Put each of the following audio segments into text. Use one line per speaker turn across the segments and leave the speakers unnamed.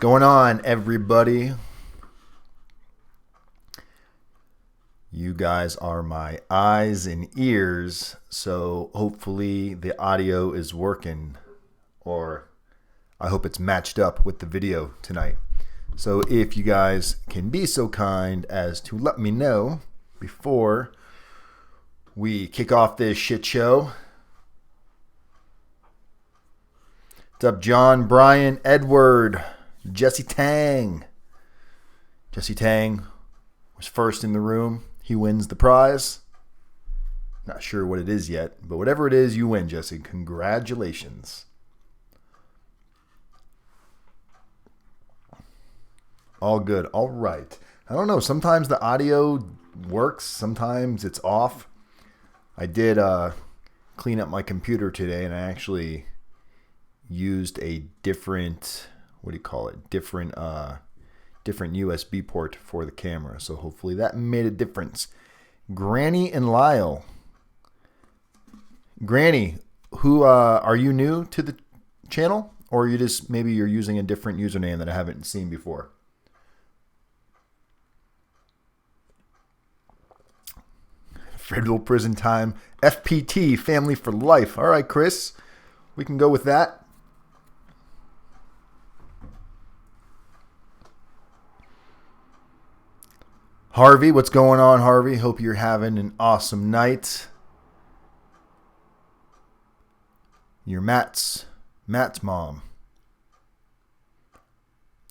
going on, everybody? You guys are my eyes and ears, so hopefully the audio is working, or I hope it's matched up with the video tonight. So if you guys can be so kind as to let me know before we kick off this shit show. What's up, John, Brian, Edward, Jesse Tang? Jesse Tang was first in the room. He wins the prize. Not sure what it is yet, but whatever it is, you win, Jesse. Congratulations. All good. All right. I don't know. Sometimes the audio works. Sometimes it's off. I did clean up my computer today, and I actually used a different, different USB port for the camera. So hopefully that made a difference. Granny and Lyle. Granny, who are you new to the channel? Or maybe you're using a different username that I haven't seen before? Federal prison time. FPT, family for life. All right, Chris. We can go with that. Harvey, what's going on, Harvey? Hope you're having an awesome night. You're Matt's mom.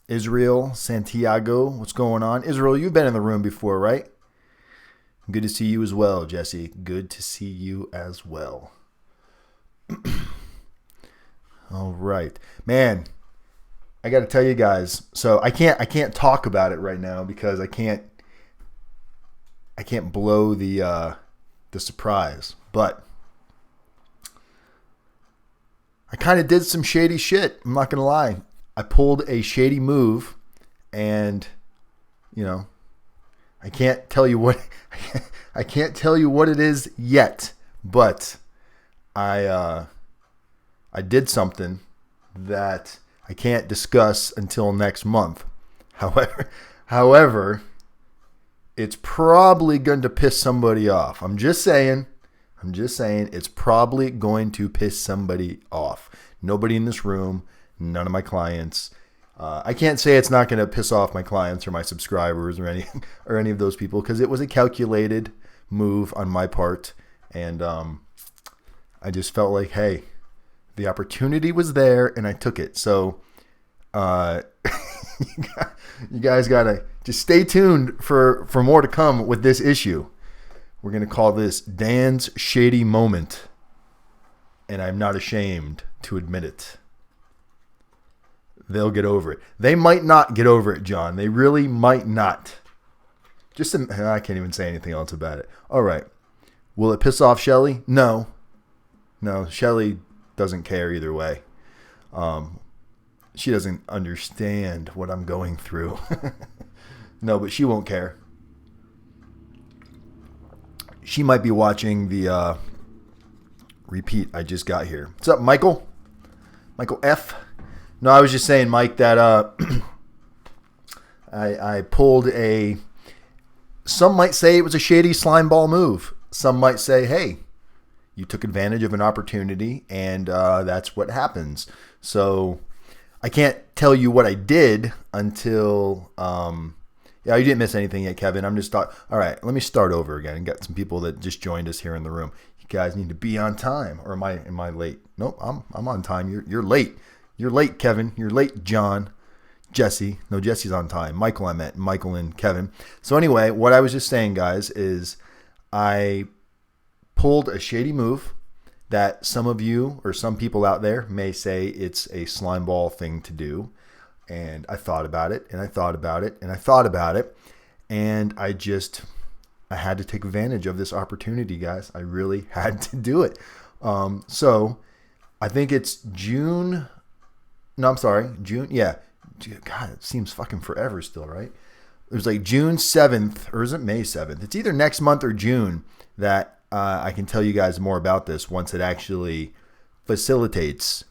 Israel, Santiago, what's going on? Israel, you've been in the room before, right? Good to see you as well, Jesse. Good to see you as well. All right. Man, I got to tell you guys. So I can't talk about it right now because I can't blow the surprise, but I kind of did some shady shit. I'm not going to lie. I pulled a shady move, and I can't tell you what it is yet, but I did something that I can't discuss until next month. However, it's probably going to piss somebody off. I'm just saying it's probably going to piss somebody off. Nobody in this room, none of my clients. I can't say it's not going to piss off my clients or my subscribers or any of those people, because it was a calculated move on my part, and I just felt like, hey, the opportunity was there and I took it. So you guys gotta just stay tuned for more to come with this issue. We're gonna call this Dan's Shady Moment, and I'm not ashamed to admit it. They'll get over it. They might not get over it, John. They really might not. I can't even say anything else about it. All right. Will it piss off Shelly? No. Shelly doesn't care either way. She doesn't understand what I'm going through. No, but she won't care. She might be watching the repeat I just got here. What's up, Michael? Michael F. No, I was just saying, Mike, that I pulled a... Some might say it was a shady slime ball move. Some might say, hey, you took advantage of an opportunity, and that's what happens. So I can't tell you what I did until... Yeah, you didn't miss anything yet, Kevin. I'm just all right, let me start over again and get some people that just joined us here in the room. You guys need to be on time. Or am I late? Nope, I'm on time. You're late. You're late, Kevin. You're late, John. Jesse. No, Jesse's on time. Michael, I meant. Michael and Kevin. So anyway, what I was just saying, guys, is I pulled a shady move that some of you or some people out there may say it's a slime ball thing to do. And I thought about it, and I thought about it, and I thought about it. And I had to take advantage of this opportunity, guys. I really had to do it. So I think it's June. No, I'm sorry. June. Yeah. God, it seems fucking forever still, right? It was like June 7th, or is it May 7th? It's either next month or June that I can tell you guys more about this once it actually facilitates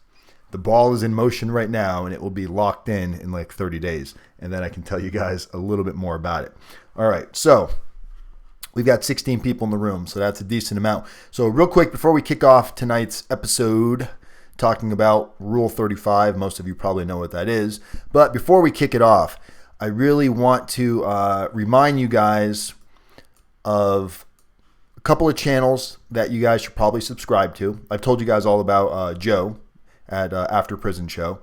The ball is in motion right now, and it will be locked in like 30 days. And then I can tell you guys a little bit more about it. All right, so we've got 16 people in the room, so that's a decent amount. So real quick, before we kick off tonight's episode, talking about Rule 35, most of you probably know what that is. But before we kick it off, I really want to remind you guys of a couple of channels that you guys should probably subscribe to. I've told you guys all about Joe at After Prison Show.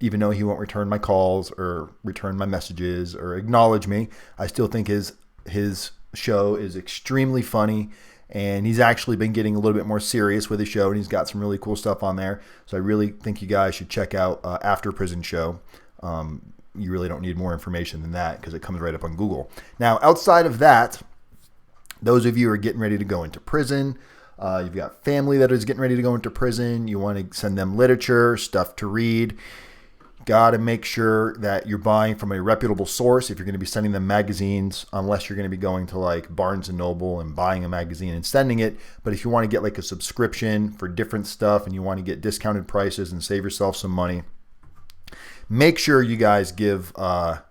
Even though he won't return my calls or return my messages or acknowledge me, I still think his show is extremely funny, and he's actually been getting a little bit more serious with his show, and he's got some really cool stuff on there. So I really think you guys should check out After Prison Show. You really don't need more information than that because it comes right up on Google. Now, outside of that, those of you who are getting ready to go into prison, you've got family that is getting ready to go into prison, you want to send them literature, stuff to read, got to make sure that you're buying from a reputable source if you're going to be sending them magazines, unless you're going to be going to like Barnes & Noble and buying a magazine and sending it. But if you want to get like a subscription for different stuff and you want to get discounted prices and save yourself some money, make sure you guys give the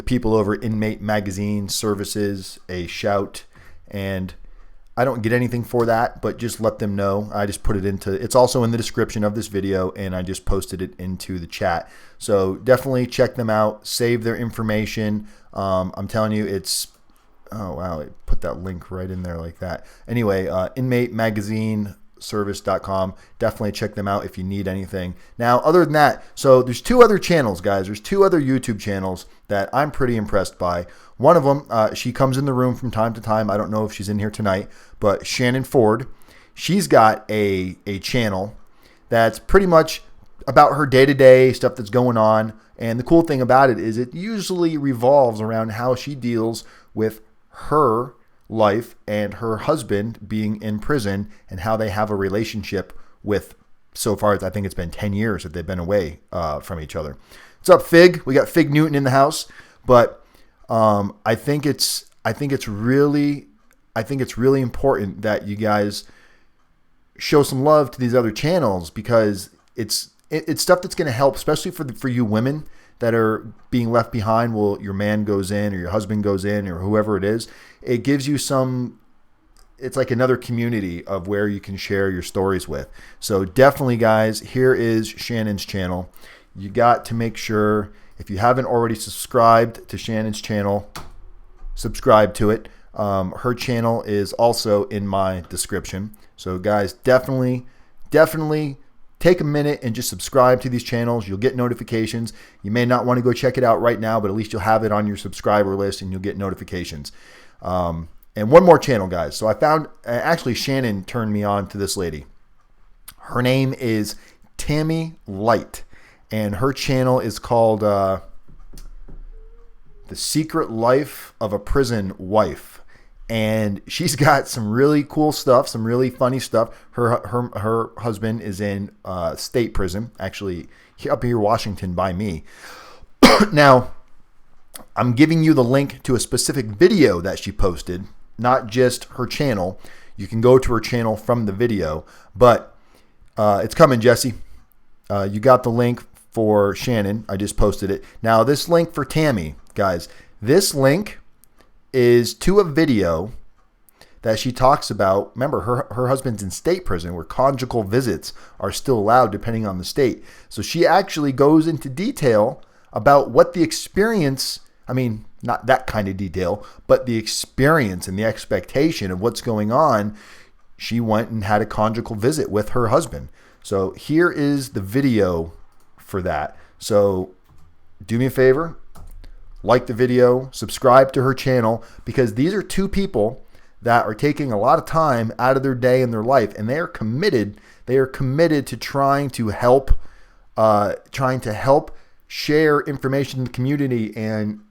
people over at Inmate Magazine Services a shout. And I don't get anything for that, but just let them know. I just put it it's also in the description of this video, and I just posted it into the chat. So definitely check them out, save their information. I'm telling you, oh wow, I put that link right in there like that. Anyway, inmatemagazineservice.com. Definitely check them out if you need anything. Now, other than that, so there's two other channels, guys. There's two other YouTube channels that I'm pretty impressed by. One of them, she comes in the room from time to time. I don't know if she's in here tonight, but Shannon Ford, she's got a channel that's pretty much about her day-to-day stuff that's going on. And the cool thing about it is it usually revolves around how she deals with her life and her husband being in prison and how they have a relationship with, so far, I think it's been 10 years that they've been away from each other. What's up, Fig? We got Fig Newton in the house, but I think it's really important that you guys show some love to these other channels, because it's stuff that's going to help, especially for you women that are being left behind. Well, your man goes in or your husband goes in or whoever it is. It gives you it's like another community of where you can share your stories with. So definitely, guys, here is Shannon's channel. You got to make sure, if you haven't already subscribed to Shannon's channel, subscribe to it. Her channel is also in my description. So guys, definitely take a minute and just subscribe to these channels. You'll get notifications. You may not want to go check it out right now, but at least you'll have it on your subscriber list and you'll get notifications. And one more channel, guys. So I found, actually Shannon turned me on to this lady. Her name is Tammy Light. And her channel is called The Secret Life of a Prison Wife. And she's got some really cool stuff, some really funny stuff. Her husband is in state prison, actually up here in Washington by me. Now, I'm giving you the link to a specific video that she posted, not just her channel. You can go to her channel from the video, but it's coming, Jesse. You got the link for Shannon. I just posted it. Now, this link for Tammy, guys, this link is to a video that she talks about. Remember, her husband's in state prison where conjugal visits are still allowed depending on the state. So she actually goes into detail about what the experience, I mean, not that kind of detail, but the experience and the expectation of what's going on. She went and had a conjugal visit with her husband. So here is the video for that. So do me a favor, like the video, subscribe to her channel, because these are two people that are taking a lot of time out of their day and their life, and they are committed to trying to help share information in the community and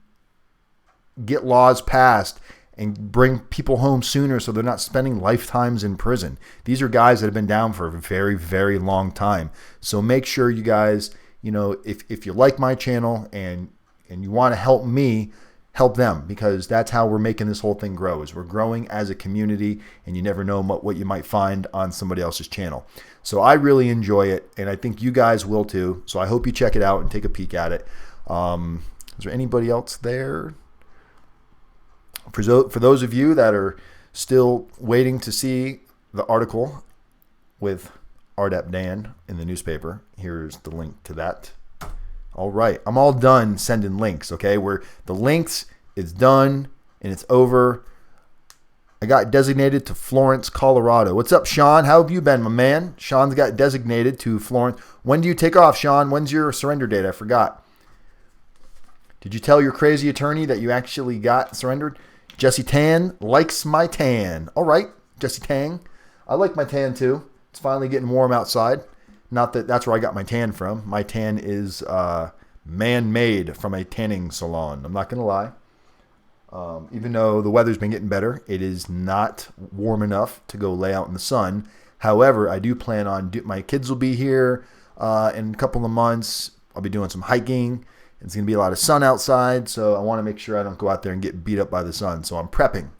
get laws passed and bring people home sooner so they're not spending lifetimes in prison. These are guys that have been down for a very, very long time. So make sure you guys, if you like my channel and you want to help me help them, because that's how we're making this whole thing grow, is we're growing as a community, and you never know what you might find on somebody else's channel. So I really enjoy it, and I think you guys will too. So I hope you check it out and take a peek at it. Is there anybody else there? For those of you that are still waiting to see the article with RDAP Dan in the newspaper, here's the link to that. All right, I'm all done sending links, okay? Where the links is done and it's over. I got designated to Florence, Colorado. What's up, Sean? How have you been, my man? Sean's got designated to Florence. When do you take off, Sean? When's your surrender date? I forgot. Did you tell your crazy attorney that you actually got surrendered? Jesse Tan likes my tan. All right, Jesse Tang. I like my tan too. It's finally getting warm outside. Not that that's where I got my tan from. My tan is man-made from a tanning salon. I'm not going to lie. Even though the weather's been getting better, it is not warm enough to go lay out in the sun. However, I do plan on, my kids will be here in a couple of months. I'll be doing some hiking. It's going to be a lot of sun outside, so I want to make sure I don't go out there and get beat up by the sun. So I'm prepping.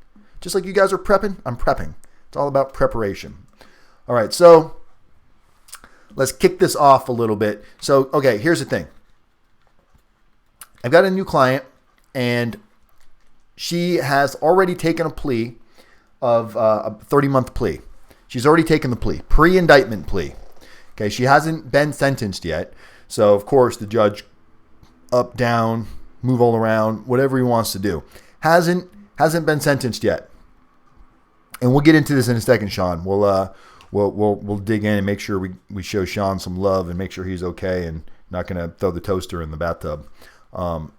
Just like you guys are prepping, I'm prepping. It's all about preparation. All right, so let's kick this off a little bit. So, okay, here's the thing. I've got a new client, and she has already taken a plea of a 30-month plea. She's already taken the plea, pre-indictment plea. Okay, she hasn't been sentenced yet. So, of course, the judge, up, down, move all around, whatever he wants to do. Hasn't been sentenced yet. And we'll get into this in a second, Sean. We'll dig in and make sure we show Sean some love and make sure he's okay and not going to throw the toaster in the bathtub. And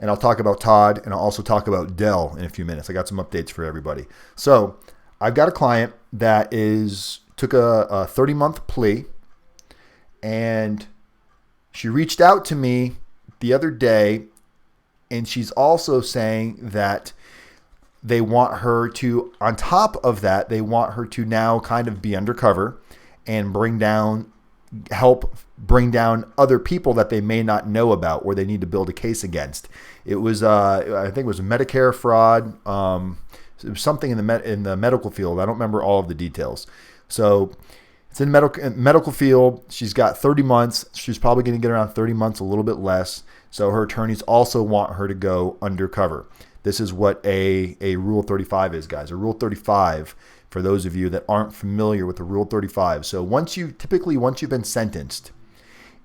I'll talk about Todd, and I'll also talk about Dell in a few minutes. I got some updates for everybody. So I've got a client that took a 30-month plea, and she reached out to me the other day, and she's also saying that they want her to, on top of that, they want her to now kind of be undercover and help bring down other people that they may not know about or they need to build a case against. It was, I think it was Medicare fraud. It was something in the medical field. I don't remember all of the details. So it's in medical field. She's got 30 months. She's probably going to get around 30 months, a little bit less. So her attorneys also want her to go undercover. This is what a Rule 35 is, guys. A Rule 35, for those of you that aren't familiar with the Rule 35. So once you've been sentenced,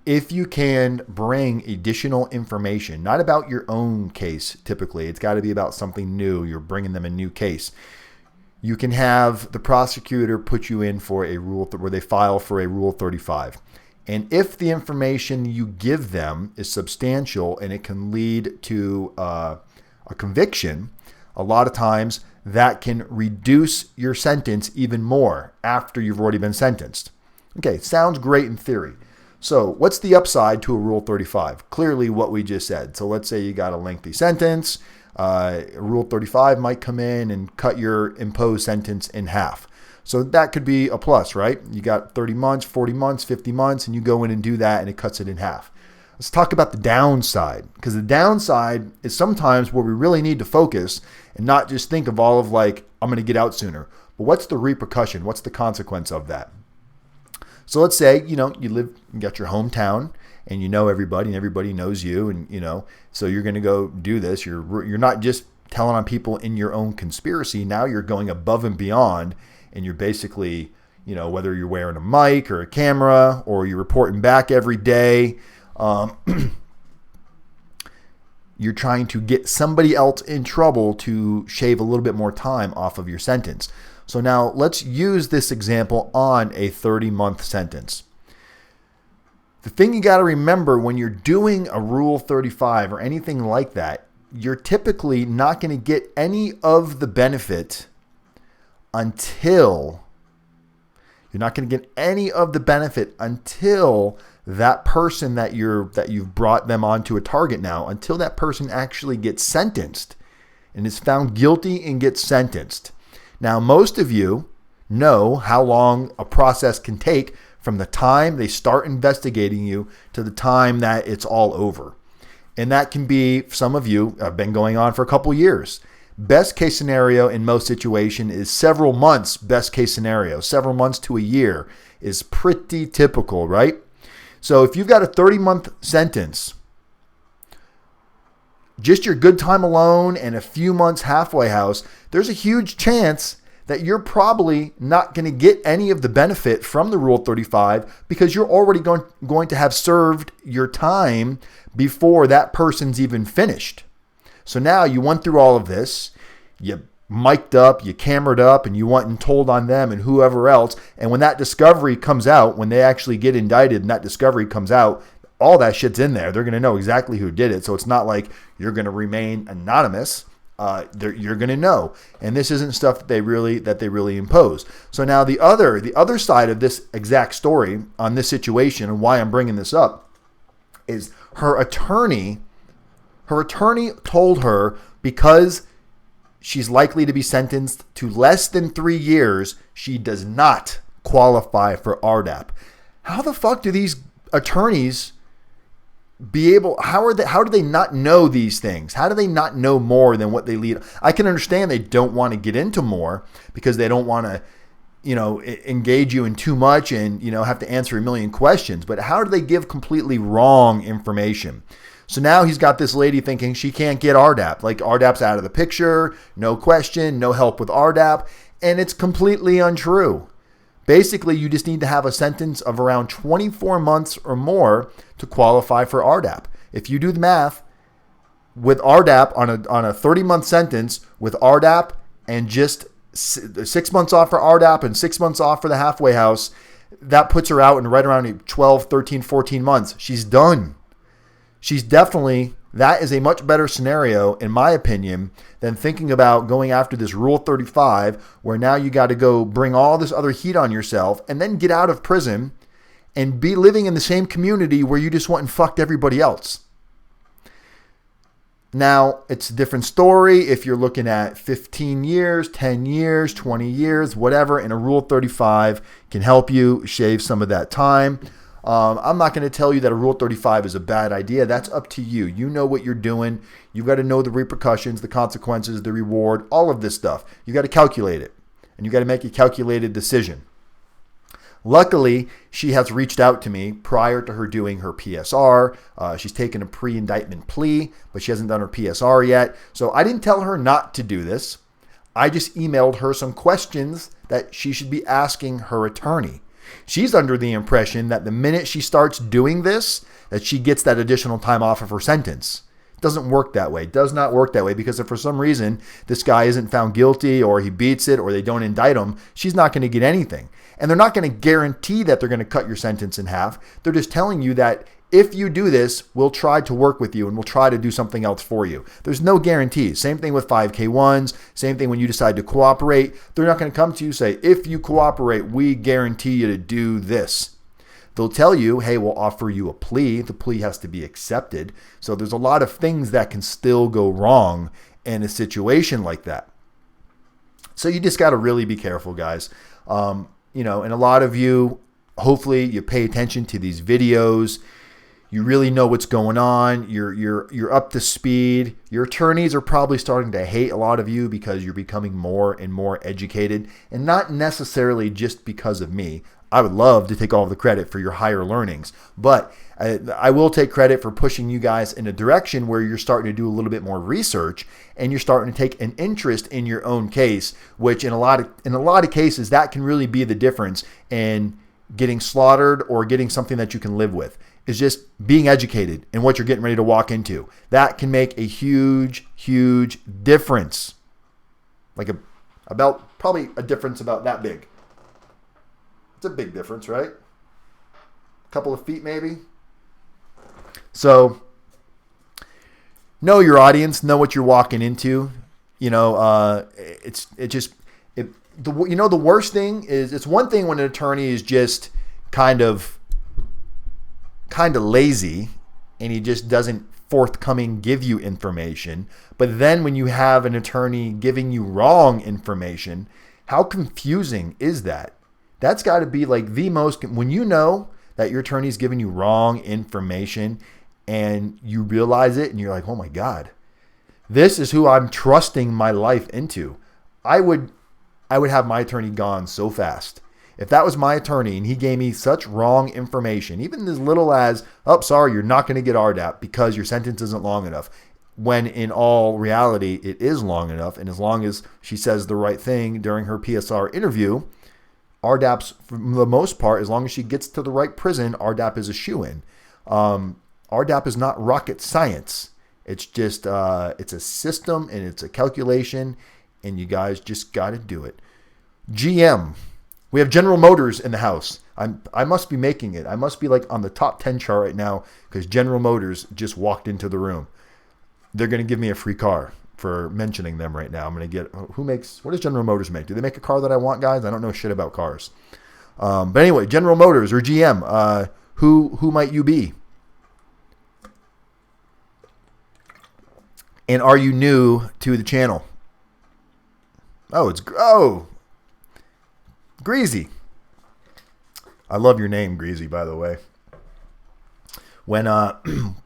if you can bring additional information, not about your own case typically, it's got to be about something new. You're bringing them a new case. You can have the prosecutor put you in for a rule where they file for a Rule 35. And if the information you give them is substantial and it can lead to a conviction, a lot of times that can reduce your sentence even more after you've already been sentenced. Okay, sounds great in theory. So what's the upside to a Rule 35? Clearly what we just said. So let's say you got a lengthy sentence. Rule 35 might come in and cut your imposed sentence in half. So that could be a plus, right? You got 30 months, 40 months, 50 months, and you go in and do that and it cuts it in half. Let's talk about the downside, because the downside is sometimes where we really need to focus and not just think of all of like, I'm going to get out sooner. But what's the repercussion? What's the consequence of that? So let's say, you got your hometown and you know everybody and everybody knows you, and, so you're going to go do this. You're not just telling on people in your own conspiracy. Now you're going above and beyond, and you're basically, whether you're wearing a mic or a camera or you're reporting back every day, you're trying to get somebody else in trouble to shave a little bit more time off of your sentence. So now let's use this example on a 30-month sentence. The thing you got to remember when you're doing a Rule 35 or anything like that, you're typically not going to get any of the benefit until that person that you've brought them onto a target now, until that person actually gets sentenced and is found guilty and gets sentenced. Now, most of you know how long a process can take from the time they start investigating you to the time that it's all over. And that can be, some of you have been going on for a couple years. Best case scenario in most situations is several months. Best case scenario, several months to a year is pretty typical, right? So if you've got a 30-month sentence, just your good time alone and a few months halfway house, there's a huge chance that you're probably not going to get any of the benefit from the Rule 35 because you're already going to have served your time before that person's even finished. So now you went through all of this, you mic'd up, you camered up, and you went and told on them and whoever else. And when that discovery comes out, when they actually get indicted and that discovery comes out, all that shit's in there. They're going to know exactly who did it. So it's not like you're going to remain anonymous. You're going to know. And this isn't stuff that they really impose. So now the other side of this exact story on this situation and why I'm bringing this up is her attorney told her because she's likely to be sentenced to less than 3 years, she does not qualify for RDAP. How the fuck do these attorneys how do they not know these things? How do they not know more than what they lead? I can understand they don't want to get into more because they don't want to, engage you in too much and, have to answer a million questions. But how do they give completely wrong information? So now he's got this lady thinking she can't get RDAP. Like RDAP's out of the picture, no question, no help with RDAP. And it's completely untrue. Basically, you just need to have a sentence of around 24 months or more to qualify for RDAP. If you do the math, with RDAP on a 30-month sentence, with RDAP and just 6 months off for RDAP and 6 months off for the halfway house, that puts her out in right around 12, 13, 14 months. She's done. That is a much better scenario, in my opinion, than thinking about going after this Rule 35, where now you got to go bring all this other heat on yourself and then get out of prison and be living in the same community where you just went and fucked everybody else. Now, it's a different story if you're looking at 15 years, 10 years, 20 years, whatever, and a Rule 35 can help you shave some of that time. I'm not going to tell you that a Rule 35 is a bad idea. That's up to you. You know what you're doing. You've got to know the repercussions, the consequences, the reward, all of this stuff. You got to calculate it, and you got to make a calculated decision. Luckily, she has reached out to me prior to her doing her PSR. She's taken a pre-indictment plea, but she hasn't done her PSR yet. So I didn't tell her not to do this. I just emailed her some questions that she should be asking her attorney. She's under the impression that the minute she starts doing this, that she gets that additional time off of her sentence. It doesn't work that way. It does not work that way because if for some reason this guy isn't found guilty or he beats it or they don't indict him, she's not going to get anything. And they're not going to guarantee that they're going to cut your sentence in half. They're just telling you that if you do this, we'll try to work with you and we'll try to do something else for you. There's no guarantees. Same thing with 5K1s. Same thing when you decide to cooperate. They're not going to come to you and say, if you cooperate, we guarantee you to do this. They'll tell you, hey, we'll offer you a plea. The plea has to be accepted. So there's a lot of things that can still go wrong in a situation like that. So you just got to really be careful, guys. And a lot of you, hopefully you pay attention to these videos. You really know what's going on. You're up to speed. Your attorneys are probably starting to hate a lot of you because you're becoming more and more educated, and not necessarily just because of me. I would love to take all of the credit for your higher learnings, but I will take credit for pushing you guys in a direction where you're starting to do a little bit more research and you're starting to take an interest in your own case, which in a lot of cases that can really be the difference in getting slaughtered or getting something that you can live with. Is just being educated in what you're getting ready to walk into. That can make a huge, huge difference. Probably a difference about that big. It's a big difference, right? A couple of feet maybe. So know your audience, know what you're walking into. The worst thing is, it's one thing when an attorney is just kind of lazy and he just doesn't forthcoming give you information. But then when you have an attorney giving you wrong information, how confusing is that? That's got to be like the most, when you know that your attorney's giving you wrong information, and you realize it and you're like, oh my God, this is who I'm trusting my life into. I would have my attorney gone so fast. If that was my attorney and he gave me such wrong information, even as little as, oh, sorry, you're not going to get RDAP because your sentence isn't long enough, when in all reality, it is long enough. And as long as she says the right thing during her PSR interview, RDAP's, for the most part, as long as she gets to the right prison, RDAP is a shoo-in. RDAP is not rocket science. It's just, it's a system and it's a calculation, and you guys just got to do it. GM. We have General Motors in the house. I must be making it. I must be like on the top 10 chart right now because General Motors just walked into the room. They're going to give me a free car for mentioning them right now. I'm going to get, what does General Motors make? Do they make a car that I want, guys? I don't know shit about cars. But anyway, General Motors or GM, who might you be? And are you new to the channel? Greasy. I love your name, Greasy, by the way. When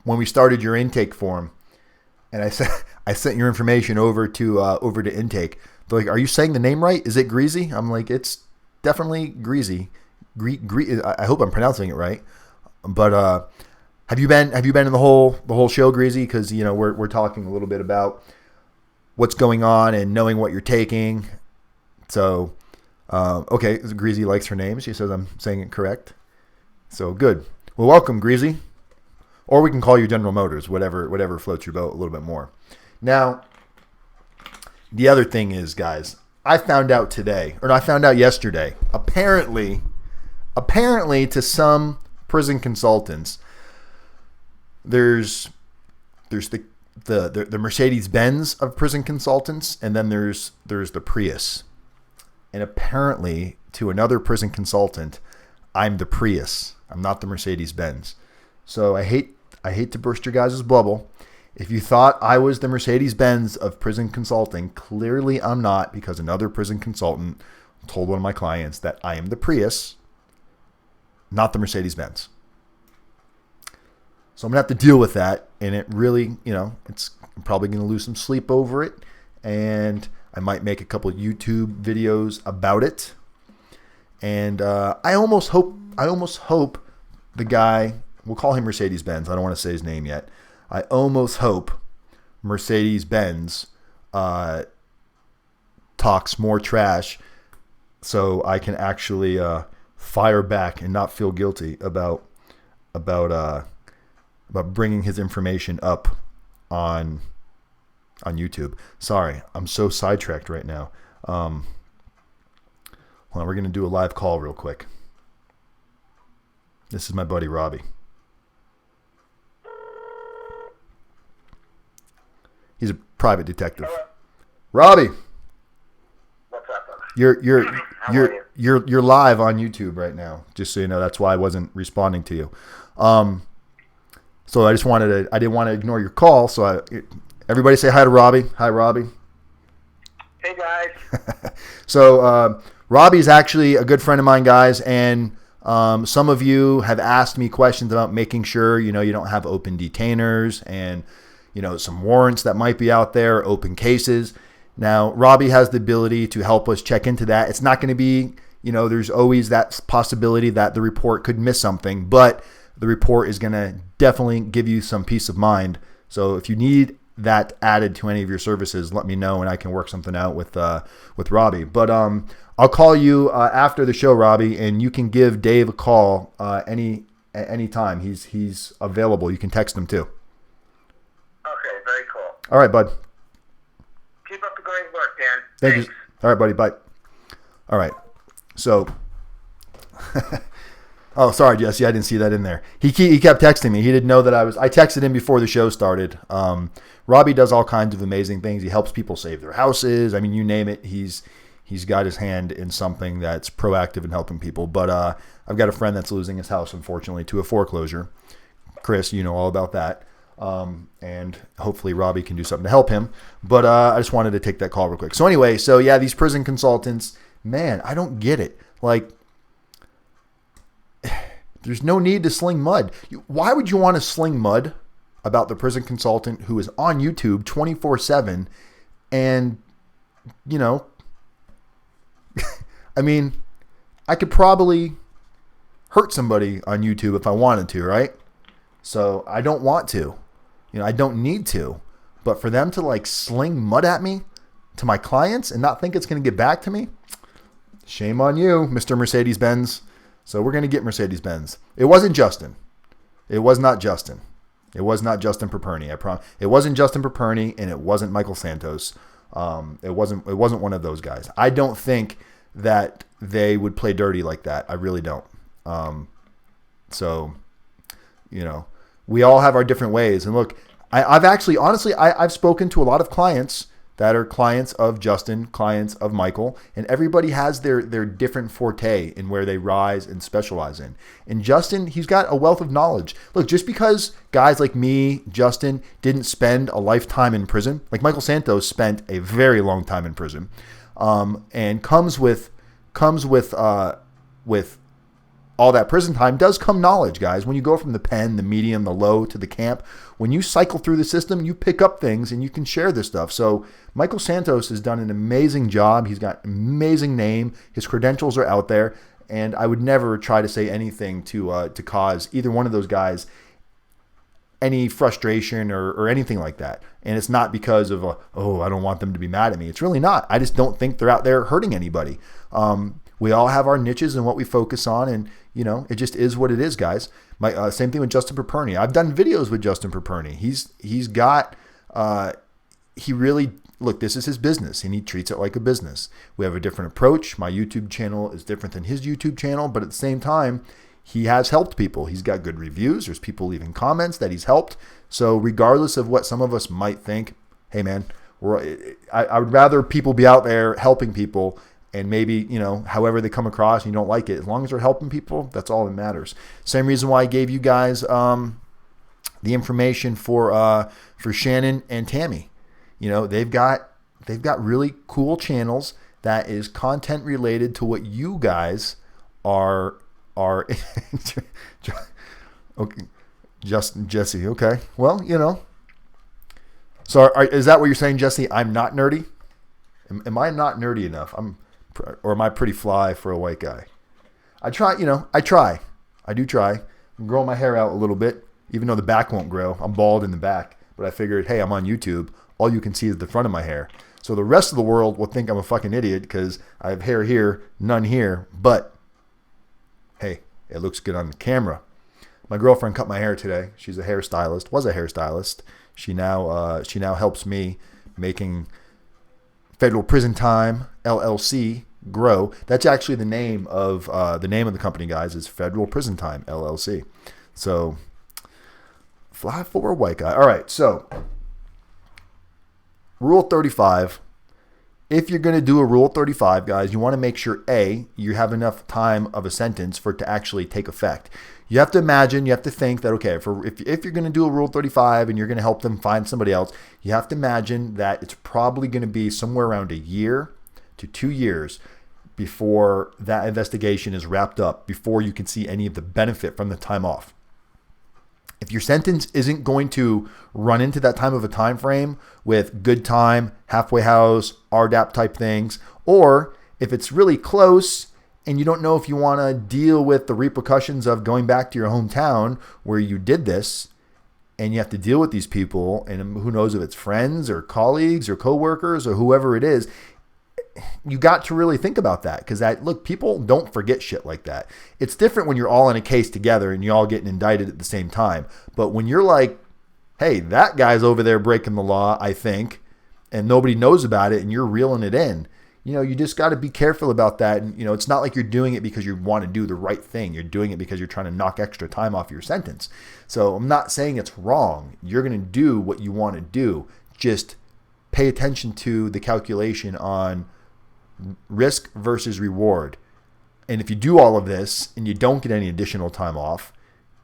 we started your intake form, and I sent your information over to intake. They're like, "Are you saying the name right? Is it Greasy?" I'm like, "It's definitely Greasy." I hope I'm pronouncing it right. But have you been in the whole show, Greasy? Because we're talking a little bit about what's going on and knowing what you're taking. So. Okay, Greasy likes her name. She says I'm saying it correct. So good. Well, welcome, Greasy. Or we can call you General Motors, whatever floats your boat a little bit more. Now, the other thing is, guys, I found out yesterday, apparently to some prison consultants, there's the Mercedes-Benz of prison consultants, and then there's the Prius. And apparently, to another prison consultant, I'm the Prius. I'm not the Mercedes-Benz. So I hate to burst your guys' bubble. If you thought I was the Mercedes-Benz of prison consulting, clearly I'm not, because another prison consultant told one of my clients that I am the Prius, not the Mercedes-Benz. So I'm going to have to deal with that. And it really, I'm probably going to lose some sleep over it. And I might make a couple of YouTube videos about it. And I almost hope the guy, we'll call him Mercedes-Benz. I don't want to say his name yet. I almost hope Mercedes-Benz talks more trash so I can actually fire back and not feel guilty about bringing his information up on YouTube. Sorry, I'm so sidetracked right now. Hold on, we're going to do a live call real quick. This is my buddy Robbie. He's a private detective.
Hello.
Robbie,
What's up, brother?
you're live on YouTube right now. Just so you know, that's why I wasn't responding to you. So I didn't want to ignore your call. So everybody say hi to Robbie. Hi, Robbie.
Hey, guys.
So Robbie's actually a good friend of mine, guys, and some of you have asked me questions about making sure you don't have open detainers and some warrants that might be out there, open cases. Now, Robbie has the ability to help us check into that. It's not going to be, there's always that possibility that the report could miss something, but the report is going to definitely give you some peace of mind. So if you need that added to any of your services, let me know and I can work something out with Robbie. But I'll call you after the show, Robbie, and you can give Dave a call any time. He's available. You can text him too.
Okay, very cool.
All right, bud.
Keep up the great work, Dan.
Thank
Thanks.
you. All right, buddy. Bye. All right. So, oh, sorry, Jesse. I didn't see that in there. He kept texting me. He didn't know that I texted him before the show started. Robbie does all kinds of amazing things. He helps people save their houses. I mean, you name it. He's got his hand in something that's proactive in helping people. But I've got a friend that's losing his house, unfortunately, to a foreclosure. Chris, you know all about that. And hopefully Robbie can do something to help him. But I just wanted to take that call real quick. So anyway, these prison consultants, man, I don't get it. Like, there's no need to sling mud. Why would you want to sling mud about the prison consultant who is on YouTube 24/7, and I mean, I could probably hurt somebody on YouTube if I wanted to, right? So I don't want to. I don't need to. But for them to like sling mud at me, to my clients, and not think it's going to get back to me, shame on you, Mr. Mercedes-Benz. So we're going to get Mercedes-Benz. It wasn't Justin. It was not Justin. It was not Justin Perperni. I promise. It wasn't Justin Perperni, and it wasn't Michael Santos. It wasn't one of those guys. I don't think that they would play dirty like that. I really don't. So, we all have our different ways. And look, I've actually, honestly, I've spoken to a lot of clients that are clients of Justin, clients of Michael, and everybody has their different forte in where they rise and specialize in. And Justin, he's got a wealth of knowledge. Look, just because guys like me, Justin, didn't spend a lifetime in prison, like Michael Santos spent a very long time in prison, and comes with all that prison time, does come knowledge, guys. When you go from the pen, the medium, the low to the camp, when you cycle through the system, you pick up things and you can share this stuff. So Michael Santos has done an amazing job. He's got an amazing name. His credentials are out there. And I would never try to say anything to cause either one of those guys any frustration or anything like that. And it's not because of, I don't want them to be mad at me. It's really not. I just don't think they're out there hurting anybody. We all have our niches and what we focus on, and it just is what it is, guys. Same thing with Justin Perperni. I've done videos with Justin Perperni. He really, look, this is his business, and he treats it like a business. We have a different approach. My YouTube channel is different than his YouTube channel, but at the same time, he has helped people. He's got good reviews. There's people leaving comments that he's helped. So regardless of what some of us might think, hey man, I would rather people be out there helping people. And maybe, however they come across and you don't like it, as long as they're helping people, that's all that matters. Same reason why I gave you guys the information for Shannon and Tammy. They've got really cool channels that is content related to what you guys are okay. Jesse. Okay. Well, So is that what you're saying, Jesse? I'm not nerdy? Am I not nerdy enough? Or am I pretty fly for a white guy? I try. I do try. I'm growing my hair out a little bit, even though the back won't grow. I'm bald in the back. But I figured, hey, I'm on YouTube. All you can see is the front of my hair. So the rest of the world will think I'm a fucking idiot because I have hair here, none here. But, hey, it looks good on the camera. My girlfriend cut my hair today. She's a hairstylist. Was a hairstylist. She now helps me making Federal Prison Time LLC grow. That's actually the name of the company, guys. Is Federal Prison Time LLC. So fly for a white guy. All right. So Rule 35. If you're going to do a Rule 35, guys, you want to make sure you have enough time of a sentence for it to actually take effect. You have to imagine, you have to think that, okay, if you're going to do a Rule 35 and you're going to help them find somebody else, you have to imagine that it's probably going to be somewhere around a year to 2 years before that investigation is wrapped up, before you can see any of the benefit from the time off. If your sentence isn't going to run into that time of a time frame with good time, halfway house, RDAP type things, or if it's really close and you don't know if you want to deal with the repercussions of going back to your hometown where you did this, and you have to deal with these people, and who knows if it's friends or colleagues or coworkers or whoever it is, you got to really think about that, because look, people don't forget shit like that. It's different when you're all in a case together and you're all getting indicted at the same time. But when you're like, hey, that guy's over there breaking the law, I think, and nobody knows about it, and you're reeling it in, you just got to be careful about that. And, it's not like you're doing it because you want to do the right thing. You're doing it because you're trying to knock extra time off your sentence. So I'm not saying it's wrong. You're going to do what you want to do. Just pay attention to the calculation on risk versus reward. And if you do all of this and you don't get any additional time off,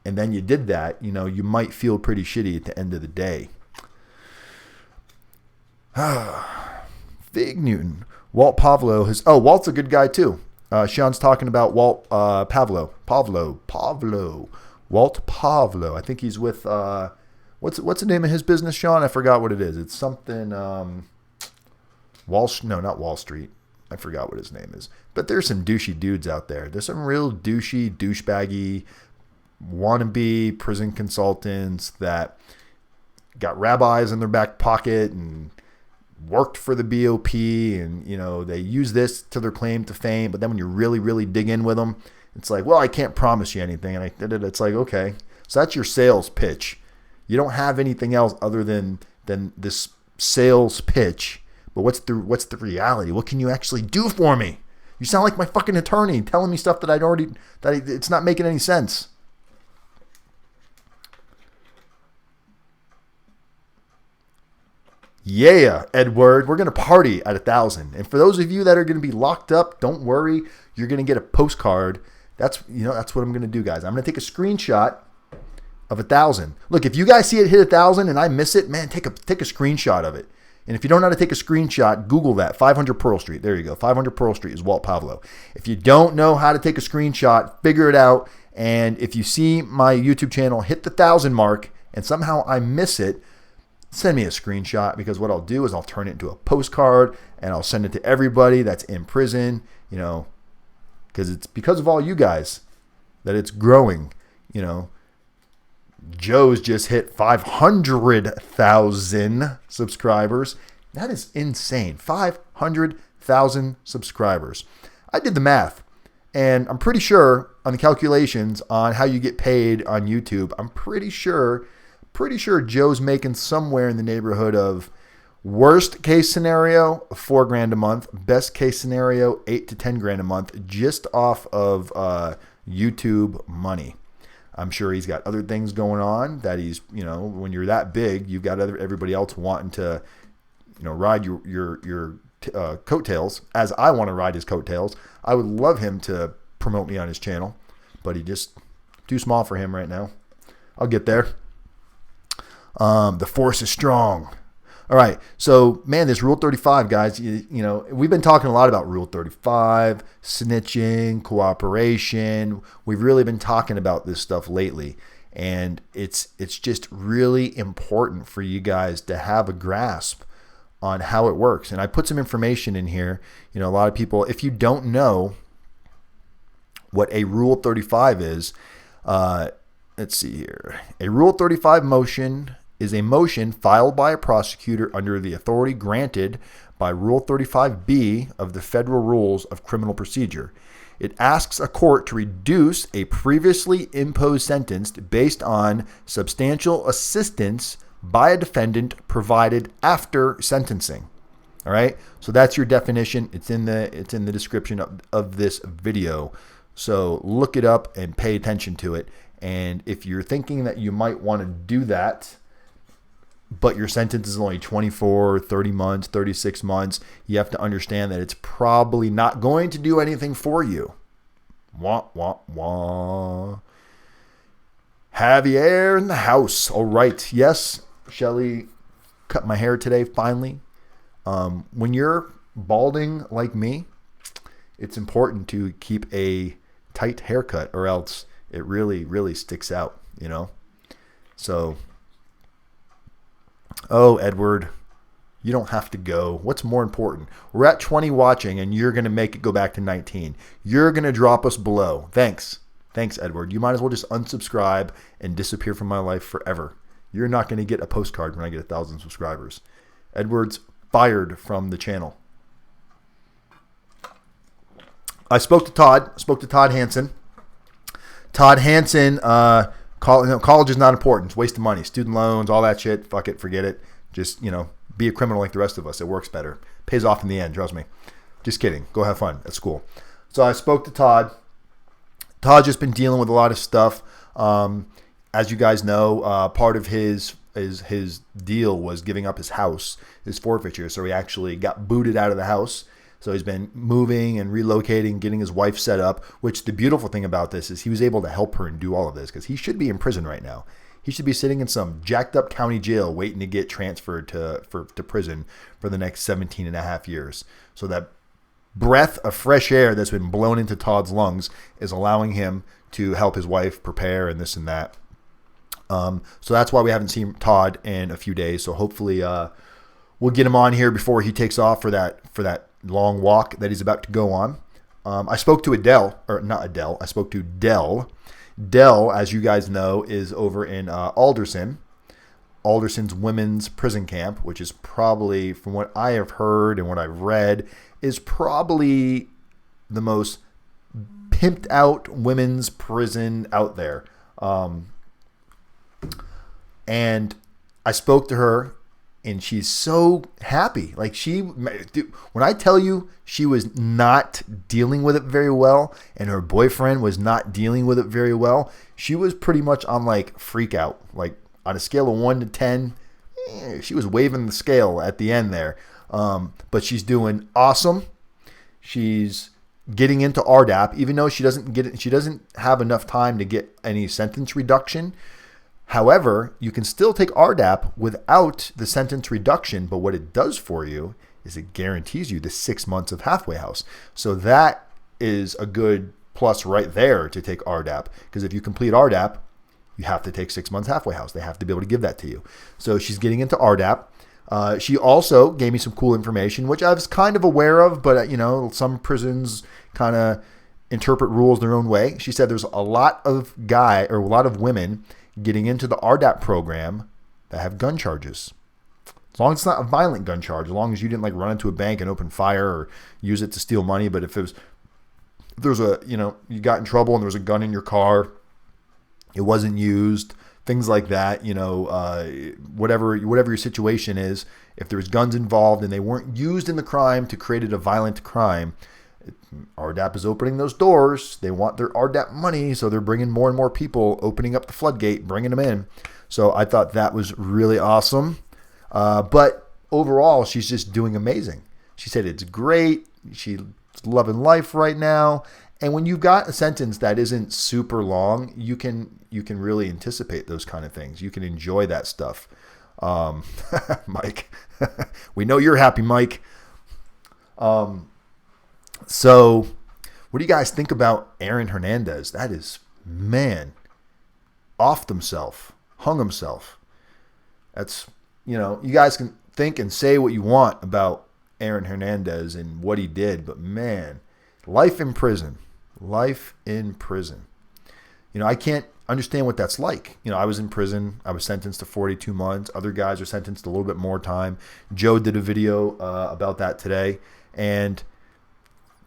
and then you did that, you might feel pretty shitty at the end of the day. Fig Newton. Walt Pavlo Walt's a good guy too. Sean's talking about Walt Pavlo. Walt Pavlo. I think he's with What's the name of his business, Sean? I forgot what it is. It's something not Wall Street. I forgot what his name is. But there's some douchey dudes out there. There's some real douchebaggy, wannabe prison consultants that got rabbis in their back pocket and worked for the BOP, and they use this to their claim to fame. But then when you really, really dig in with them, it's like, well, I can't promise you anything. And it's like, okay, so that's your sales pitch. You don't have anything else other than this sales pitch. But what's the reality? What can you actually do for me? You sound like my fucking attorney telling me stuff that it's not making any sense. Yeah, Edward, we're going to party at 1,000. And for those of you that are going to be locked up, don't worry. You're going to get a postcard. That's what I'm going to do, guys. I'm going to take a screenshot of 1,000. Look, if you guys see it hit 1,000 and I miss it, man, take a screenshot of it. And if you don't know how to take a screenshot, Google that. 500 Pearl Street. There you go. 500 Pearl Street is Walt Pavlo. If you don't know how to take a screenshot, figure it out. And if you see my YouTube channel hit the 1,000 mark and somehow I miss it, send me a screenshot, because what I'll do is I'll turn it into a postcard and I'll send it to everybody that's in prison, because it's because of all you guys that it's growing. Joe's just hit 500,000 subscribers. That is insane. 500,000 subscribers. I did the math, and I'm pretty sure on the calculations on how you get paid on YouTube, I'm pretty sure Joe's making somewhere in the neighborhood of, worst case scenario, $4,000 a month. Best case scenario, $8,000 to $10,000 a month, just off of YouTube money. I'm sure he's got other things going on that he's, when you're that big, you've got everybody else wanting to, ride your coattails, as I want to ride his coattails. I would love him to promote me on his channel, but he just too small for him right now. I'll get there. The force is strong. All right. So, man, this Rule 35, guys, we've been talking a lot about Rule 35, snitching, cooperation. We've really been talking about this stuff lately. And it's just really important for you guys to have a grasp on how it works. And I put some information in here. A lot of people, if you don't know what a Rule 35 is, let's see here. A Rule 35 motion is a motion filed by a prosecutor under the authority granted by Rule 35B of the Federal Rules of Criminal Procedure. It asks a court to reduce a previously imposed sentence based on substantial assistance by a defendant provided after sentencing. All right, so that's your definition. It's in the description of this video. So look it up and pay attention to it. And if you're thinking that you might want to do that, but your sentence is only 24, 30 months, 36 months, you have to understand that it's probably not going to do anything for you. Wah, wah, wah. Javier in the house. All right. Yes, Shelly cut my hair today, finally. When you're balding like me, it's important to keep a tight haircut, or else it really, really sticks out, So... Oh, Edward, you don't have to go. What's more important? We're at 20 watching, and you're going to make it go back to 19. You're going to drop us below. Thanks, Edward. You might as well just unsubscribe and disappear from my life forever. You're not going to get a postcard when I get 1,000 subscribers. Edward's fired from the channel. I spoke to Todd Hansen. Todd Hansen, college is not important. It's a waste of money. Student loans, all that shit. Fuck it. Forget it. Just, be a criminal like the rest of us. It works better. Pays off in the end. Trust me. Just kidding. Go have fun at school. So I spoke to Todd. Todd's just been dealing with a lot of stuff. As you guys know, part of his deal was giving up his house, his forfeiture. So he actually got booted out of the house. So he's been moving and relocating, getting his wife set up, which the beautiful thing about this is he was able to help her and do all of this, because he should be in prison right now. He should be sitting in some jacked up county jail waiting to get transferred to prison for the next 17 and a half years. So that breath of fresh air that's been blown into Todd's lungs is allowing him to help his wife prepare and this and that. So that's why we haven't seen Todd in a few days. So hopefully we'll get him on here before he takes off for that long walk that he's about to go on. I spoke to I spoke to Dell. Dell, as you guys know, is over in Alderson's women's prison camp, which is probably, from what I have heard and what I've read, is probably the most pimped out women's prison out there. And I spoke to her, and she's so happy. Like, when I tell you she was not dealing with it very well, and her boyfriend was not dealing with it very well, she was pretty much on like freak out. Like, on a scale of 1 to 10, she was waving the scale at the end there. But she's doing awesome. She's getting into RDAP, even though she doesn't have enough time to get any sentence reduction. However, you can still take RDAP without the sentence reduction, but what it does for you is it guarantees you the 6 months of halfway house. So that is a good plus right there to take RDAP, because if you complete RDAP, you have to take 6 months halfway house. They have to be able to give that to you. So she's getting into RDAP. She also gave me some cool information, which I was kind of aware of, but some prisons kind of interpret rules their own way. She said there's a lot of women getting into the RDAP program that have gun charges. As long as it's not a violent gun charge, as long as you didn't like run into a bank and open fire or use it to steal money. But if there's you got in trouble and there was a gun in your car, it wasn't used, things like that, whatever your situation is, if there's guns involved and they weren't used in the crime to create a violent crime, RDAP is opening those doors. They want their RDAP money, so they're bringing more and more people, opening up the floodgate, bringing them in. So I thought that was really awesome. But overall, she's just doing amazing. She said it's great. She's loving life right now. And when you've got a sentence that isn't super long, you can really anticipate those kind of things. You can enjoy that stuff. Mike, we know you're happy, Mike. So what do you guys think about Aaron Hernandez? That is, man, offed himself, hung himself. That's, you guys can think and say what you want about Aaron Hernandez and what he did, but man, life in prison. I can't understand what that's like. I was in prison. I was sentenced to 42 months. Other guys are sentenced to a little bit more time. Joe did a video about that today, and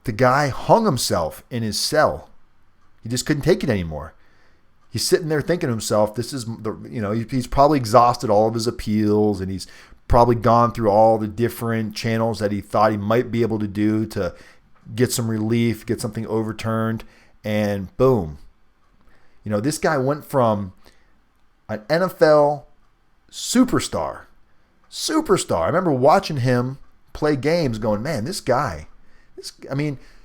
the guy hung himself in his cell. He just couldn't take it anymore. He's sitting there thinking to himself, he's probably exhausted all of his appeals, and he's probably gone through all the different channels that he thought he might be able to do to get some relief, get something overturned, and boom. This guy went from an NFL superstar. I remember watching him play games going, man, this guy,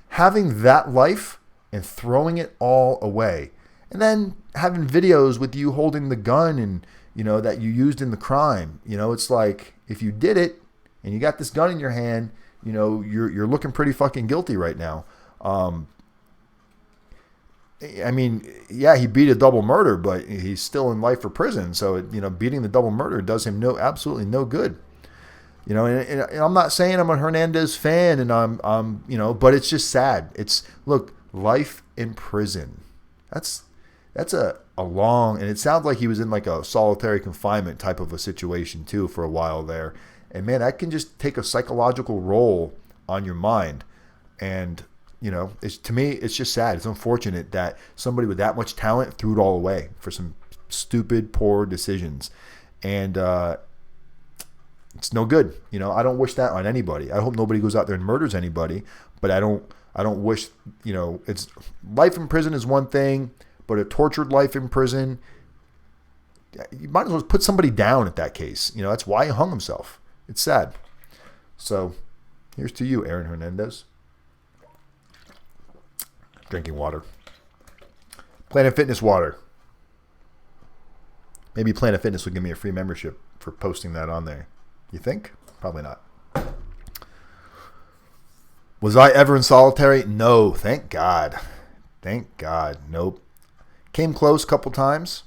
having that life and throwing it all away. And then having videos with you holding the gun and, that you used in the crime. It's like, if you did it and you got this gun in your hand, you're looking pretty fucking guilty right now. He beat a double murder, but he's still in life for prison. So, beating the double murder does him absolutely no good. And I'm not saying I'm a Hernandez fan, and I'm but it's just sad. Look, life in prison. That's a long, and it sounds like he was in like a solitary confinement type of a situation too for a while there. And man, that can just take a psychological role on your mind. And, to me, it's just sad. It's unfortunate that somebody with that much talent threw it all away for some stupid, poor decisions. And it's no good. I don't wish that on anybody. I hope nobody goes out there and murders anybody. But I don't wish, it's life in prison is one thing, but a tortured life in prison, you might as well put somebody down at that case. That's why he hung himself. It's sad. So here's to you, Aaron Hernandez. Drinking water. Planet Fitness water. Maybe Planet Fitness will give me a free membership for posting that on there. You think? Probably not. Was I ever in solitary? No, thank God. Thank God. Nope. Came close a couple times.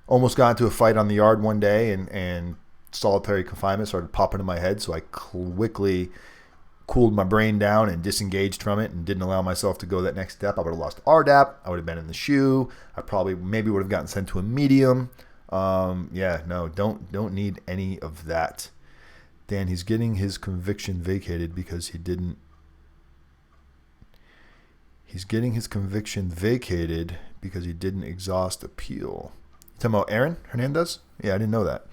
almost got into a fight on the yard one day, and solitary confinement started popping in my head. So I quickly cooled my brain down and disengaged from it and didn't allow myself to go that next step. I would have lost RDAP. I would have been in the shoe. I probably maybe would have gotten sent to a medium. Don't need any of that. Dan, he's getting his conviction vacated because he didn't. He's getting his conviction vacated because he didn't exhaust appeal. You talking about Aaron Hernandez? Yeah, I didn't know that.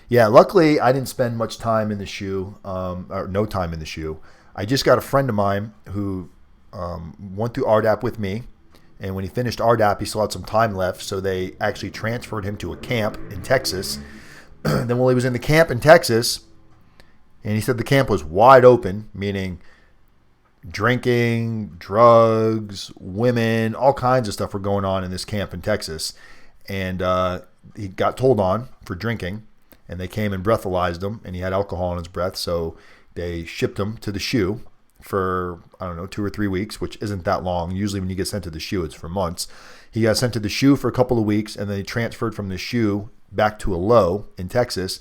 Yeah, luckily I didn't spend much time in the shoe, or no time in the shoe. I just got a friend of mine who went through RDAP with me, and when he finished RDAP, he still had some time left, so they actually transferred him to a camp in Texas. Then while he was in the camp in Texas, and he said the camp was wide open, meaning drinking, drugs, women, all kinds of stuff were going on in this camp in Texas. And he got told on for drinking, and they came and breathalyzed him, and he had alcohol in his breath, so they shipped him to the shoe for, 2 or 3 weeks, which isn't that long. Usually when you get sent to the shoe, it's for months. He got sent to the shoe for a couple of weeks, and then he transferred from the shoe back to a low in Texas.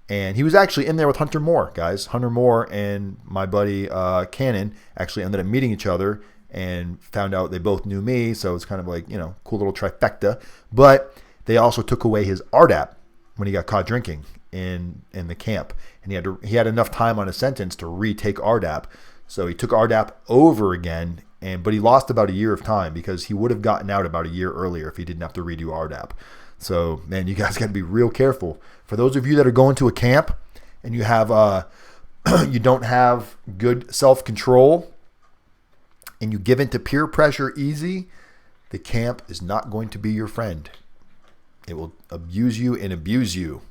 And he was actually in there with Hunter Moore, guys. Hunter Moore and my buddy Cannon actually ended up meeting each other and found out they both knew me. So it's kind of like, cool little trifecta. But they also took away his RDAP when he got caught drinking in the camp. And he had enough time on his sentence to retake RDAP. So he took RDAP over again, but he lost about a year of time because he would have gotten out about a year earlier if he didn't have to redo RDAP. So, man, you guys got to be real careful. For those of you that are going to a camp and you have you don't have good self-control and you give in to peer pressure easy, the camp is not going to be your friend. It will abuse you and abuse you.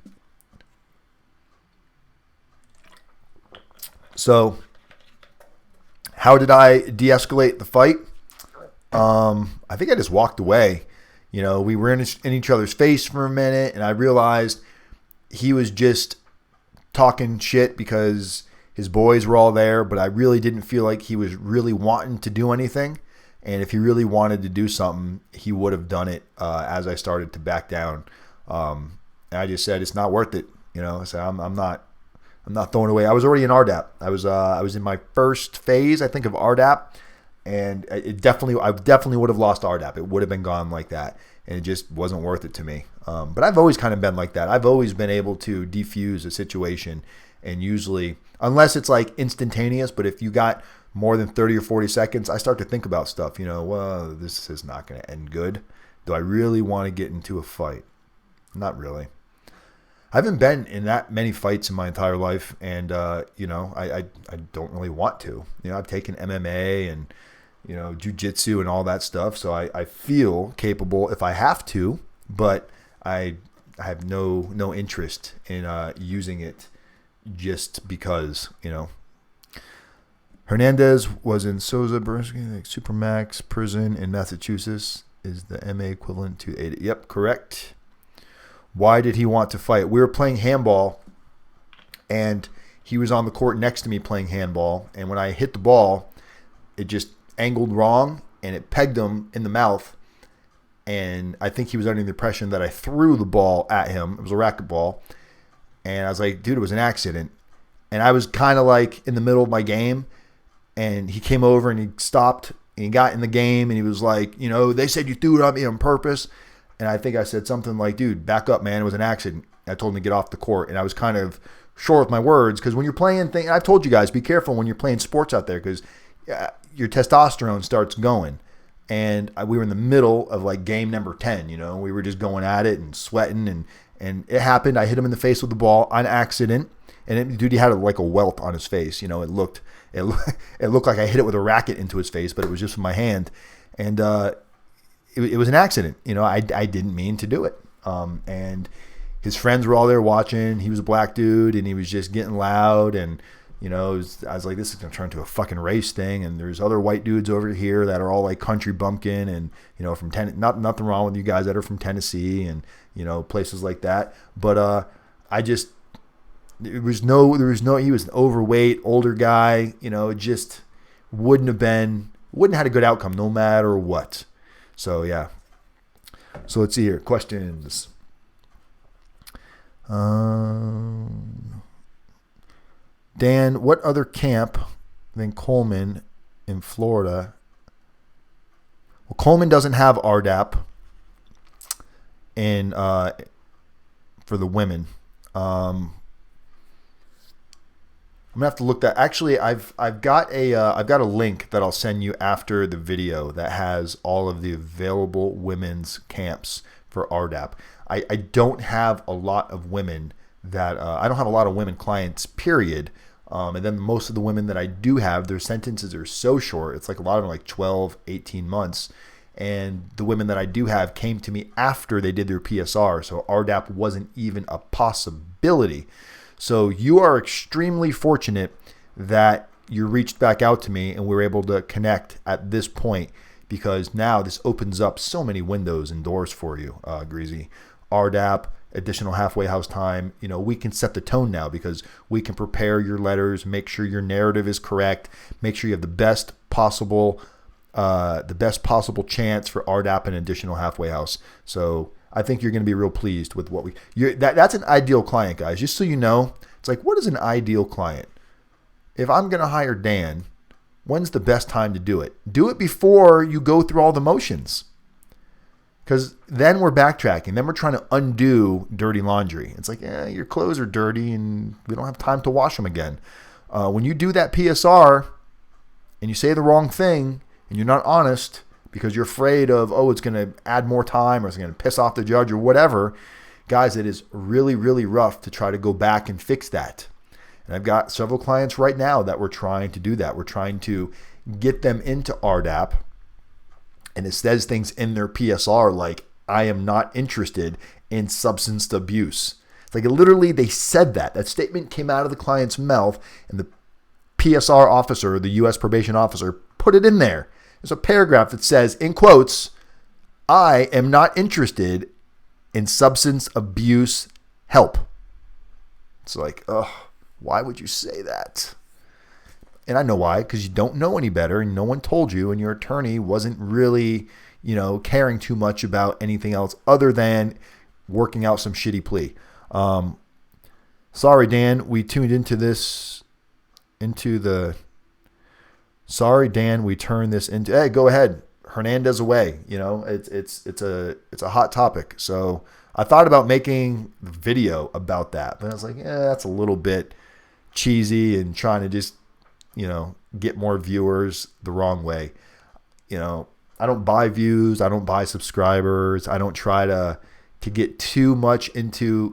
So, how did I de-escalate the fight? I think I just walked away. We were in each other's face for a minute, and I realized he was just talking shit because his boys were all there, but I really didn't feel like he was really wanting to do anything. And if he really wanted to do something, he would have done it as I started to back down. And I just said, it's not worth it. I said, I'm not throwing away. I was already in RDAP. I was in my first phase, I think, of RDAP. And I definitely would have lost RDAP. It would have been gone like that. And it just wasn't worth it to me. But I've always kind of been like that. I've always been able to defuse a situation. And usually, unless it's like instantaneous, but if you got more than 30 or 40 seconds, I start to think about stuff. Well, this is not going to end good. Do I really want to get into a fight? Not really. I haven't been in that many fights in my entire life. And, I don't really want to. I've taken MMA and jiu-jitsu and all that stuff. So I feel capable if I have to, but I have no interest in using it just because, Hernandez was in Souza, Supermax prison in Massachusetts. Is the MA equivalent to 80? Yep, correct. Why did he want to fight? We were playing handball, and he was on the court next to me playing handball. And when I hit the ball, it just angled wrong, and it pegged him in the mouth. And I think he was under the impression that I threw the ball at him. It was a racquetball. And I was like, dude, it was an accident. And I was kind of like in the middle of my game. And he came over and he stopped and he got in the game. And he was like, they said you threw it at me on purpose. And I think I said something like, dude, back up, man. It was an accident. I told him to get off the court. And I was kind of short with my words. Because when you're playing things, I've told you guys, be careful when you're playing sports out there. Because your testosterone starts going. And we were in the middle of like game number 10, we were just going at it and sweating and it happened. I hit him in the face with the ball on accident. And dude, he had like a welt on his face. It looked like I hit it with a racket into his face, but it was just with my hand. And it was an accident. I didn't mean to do it. And his friends were all there watching. He was a black dude and he was just getting loud. And, I was like, this is going to turn into a fucking race thing. And there's other white dudes over here that are all like country bumpkin and, from nothing wrong with you guys that are from Tennessee and, places like that. But he was an overweight, older guy, it just wouldn't have been wouldn't have had a good outcome no matter what. So yeah. So let's see here. Questions. Dan, what other camp than Coleman in Florida? Well, Coleman doesn't have RDAP in for the women. I'm gonna have to look that. Actually, I've got a link that I'll send you after the video that has all of the available women's camps for RDAP. I don't have a lot of women that I don't have a lot of women clients, period. And then most of the women that I do have, their sentences are so short. It's like a lot of them are like 12, 18 months. And the women that I do have came to me after they did their PSR. So RDAP wasn't even a possibility. So you are extremely fortunate that you reached back out to me and we were able to connect at this point, because now this opens up so many windows and doors for you, Greasy. RDAP, additional halfway house time. You know, we can set the tone now because we can prepare your letters, make sure your narrative is correct, make sure you have the best possible chance for RDAP and additional halfway house. So I think you're going to be real pleased with what that's an ideal client, guys. Just so you know, it's like, what is an ideal client? If I'm going to hire Dan, when's the best time to do it? Do it before you go through all the motions. Because then we're backtracking. Then we're trying to undo dirty laundry. It's like, your clothes are dirty and we don't have time to wash them again. When you do that PSR and you say the wrong thing and you're not honest because you're afraid of, it's going to add more time or it's going to piss off the judge or whatever, guys, it is really, really rough to try to go back and fix that. And I've got several clients right now that we're trying to do that. We're trying to get them into RDAP. And it says things in their PSR like, I am not interested in substance abuse. It's like literally they said that. That statement came out of the client's mouth and the PSR officer, the U.S. probation officer, put it in there. There's a paragraph that says, in quotes, I am not interested in substance abuse help. It's like, why would you say that? And I know why, because you don't know any better and no one told you and your attorney wasn't really, caring too much about anything else other than working out some shitty plea. Sorry, Dan, we tuned into this, sorry, Dan, we turned this into, hey, go ahead. Hernandez away. It's a hot topic. So I thought about making the video about that, but I was like, that's a little bit cheesy and trying to just, get more viewers the wrong way. I don't buy views. I don't buy subscribers. I don't try to get too much into,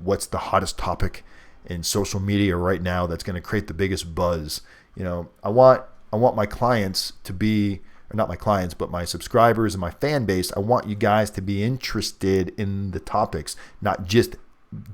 what's the hottest topic in social media right now that's going to create the biggest buzz. I want my clients to be, or not my clients, but my subscribers and my fan base. I want you guys to be interested in the topics, not just